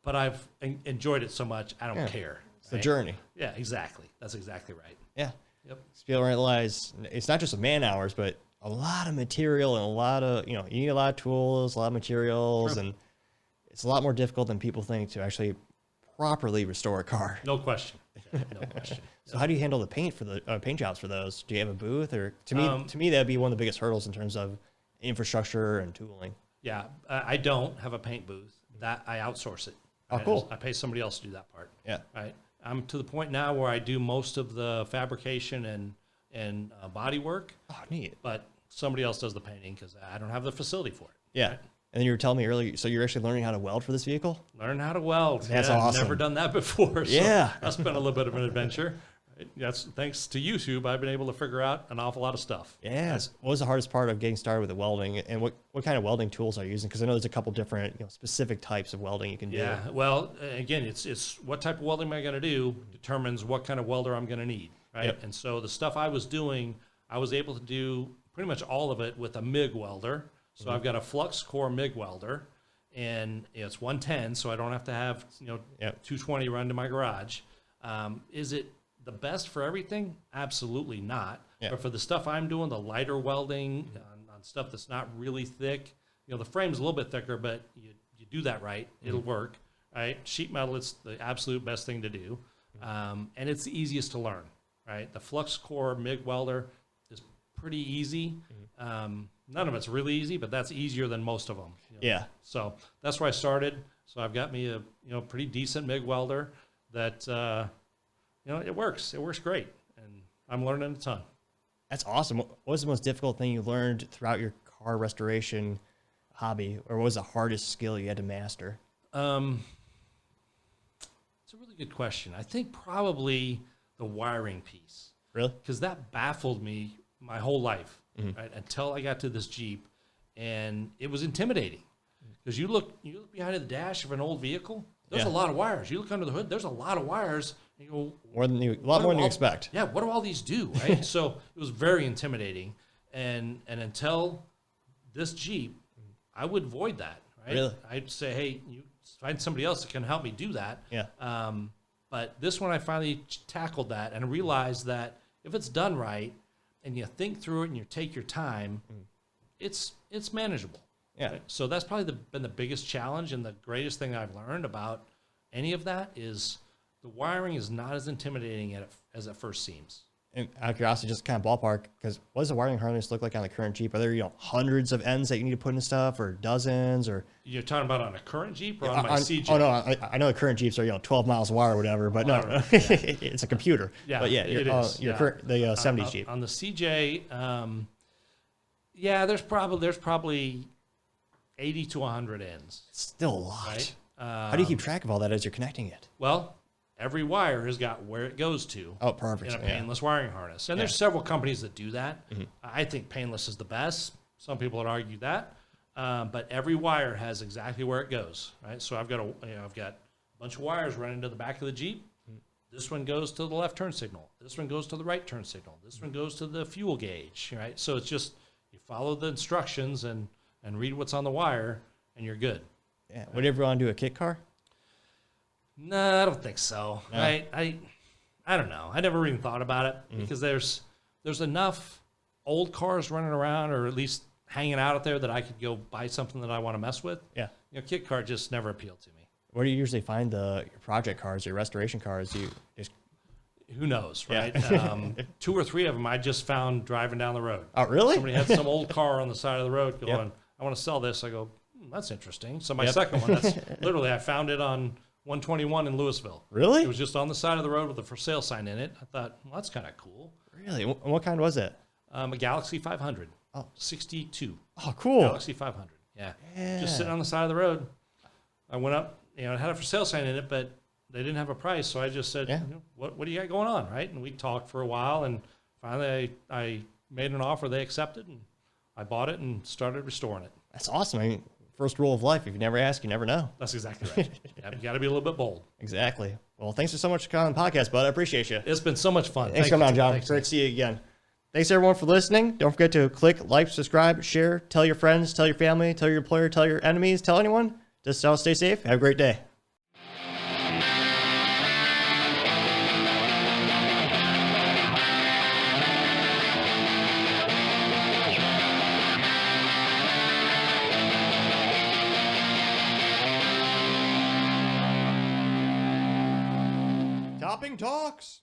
but I've enjoyed it so much, I don't care. It's the journey. Yeah, exactly. That's exactly right. Yeah. Yep. People realize it's not just the man hours, but a lot of material and a lot of, you need a lot of tools, a lot of materials, and it's a lot more difficult than people think to actually properly restore a car. No question. No question. So how do you handle the paint for the paint jobs for those? Do you have a booth, or to me that'd be one of the biggest hurdles in terms of infrastructure and tooling. Yeah, I don't have a paint booth. That I outsource it. Oh, cool. I pay somebody else to do that part. Yeah. Right. I'm to the point now where I do most of the fabrication and body work. Oh, neat. But somebody else does the painting because I don't have the facility for it. Yeah. Right? And then you were telling me earlier, so you're actually learning how to weld for this vehicle? Learn how to weld. That's I've awesome. never done that before. So Yeah. That's been a little bit of an adventure. Right? That's thanks to YouTube. I've been able to figure out an awful lot of stuff. Yeah. What was the hardest part of getting started with the welding, and what kind of welding tools are you using? Because I know there's a couple different specific types of welding you can do. Yeah. Well, again, it's what type of welding am I going to do determines what kind of welder I'm going to need. Right. Yep. And so the stuff I was doing, I was able to do pretty much all of it with a MIG welder. So I've got a flux core MIG welder, and it's 110, so I don't have to have 220 run to my garage. Is it the best for everything? Absolutely not. Yeah. But for the stuff I'm doing, the lighter welding on stuff that's not really thick, the frame's a little bit thicker, but you do that right, it'll work. Right? Sheet metal, it's the absolute best thing to do, and it's the easiest to learn. Right? The flux core MIG welder is pretty easy. None of it's really easy, but that's easier than most of them. Yeah. So that's where I started. So I've got me a pretty decent MIG welder that it works. It works great, and I'm learning a ton. That's awesome. What was the most difficult thing you learned throughout your car restoration hobby, or what was the hardest skill you had to master? It's a really good question. I think probably the wiring piece. Really? Because that baffled me my whole life, right? Until I got to this Jeep, and it was intimidating. Because you look behind the dash of an old vehicle, there's a lot of wires. You look under the hood, there's a lot of wires. And you go, a lot more than you expect. Yeah, what do all these do, right? So it was very intimidating, and until this Jeep, I would avoid that, right? Really? I'd say, hey, you find somebody else that can help me do that. Yeah. But this one, I finally tackled that and realized that if it's done right and you think through it and you take your time, it's manageable. Yeah. Right? So that's probably been the biggest challenge, and the greatest thing I've learned about any of that is the wiring is not as intimidating as it first seems. And out of curiosity, just kind of ballpark, because what does the wiring harness look like on the current Jeep? Are there hundreds of ends that you need to put in stuff, or dozens, or? You're talking about on a current Jeep or on my CJ? Oh no, I know the current Jeeps are 12 miles wire or whatever, but no, it's a computer. Yeah, but yeah, it is. Your current, the 70s Jeep. On the CJ, there's probably 80 to 100 ends. It's still a lot. Right? How do you keep track of all that as you're connecting it? Well, every wire has got where it goes to. Oh, perfect. In a painless wiring harness. And there's several companies that do that. I think painless is the best. Some people would argue that. But every wire has exactly where it goes, right? So I've got a bunch of wires running to the back of the Jeep. This one goes to the left turn signal. This one goes to the right turn signal. This one goes to the fuel gauge, right? So it's just you follow the instructions and read what's on the wire, and you're good. Yeah. Would you ever want to do a kit car? No, I don't think so. No. Right? I don't know. I never even thought about it because there's enough old cars running around, or at least hanging out there, that I could go buy something that I want to mess with. Yeah. Kit car just never appealed to me. Where do you usually find your project cars, your restoration cars? You just who knows, right? Yeah. 2 or 3 of them I just found driving down the road. Oh, really? Somebody had some old car on the side of the road going, I want to sell this. I go, that's interesting. So my second one, that's literally, I found it on 121 in Louisville. Really? It was just on the side of the road with a for sale sign in it. I thought, well, that's kind of cool. Really? What kind was it? A Galaxy 500. Oh. 62. Oh, cool. Galaxy 500. Yeah. Just sitting on the side of the road. I went up, it had a for sale sign in it, but they didn't have a price. So I just said, what do you got going on? Right. And we talked for a while, and finally I made an offer. They accepted, and I bought it and started restoring it. That's awesome. I mean, first rule of life, if you never ask, you never know. That's exactly right. You got to be a little bit bold. Exactly. Well, thanks so much for coming on the podcast, bud. I appreciate you. It's been so much fun. Thanks for coming on, John. Great to see you again. Thanks, everyone, for listening. Don't forget to click, like, subscribe, share, tell your friends, tell your family, tell your employer, tell your enemies, tell anyone. Just stay safe. Have a great day. Topping Talks.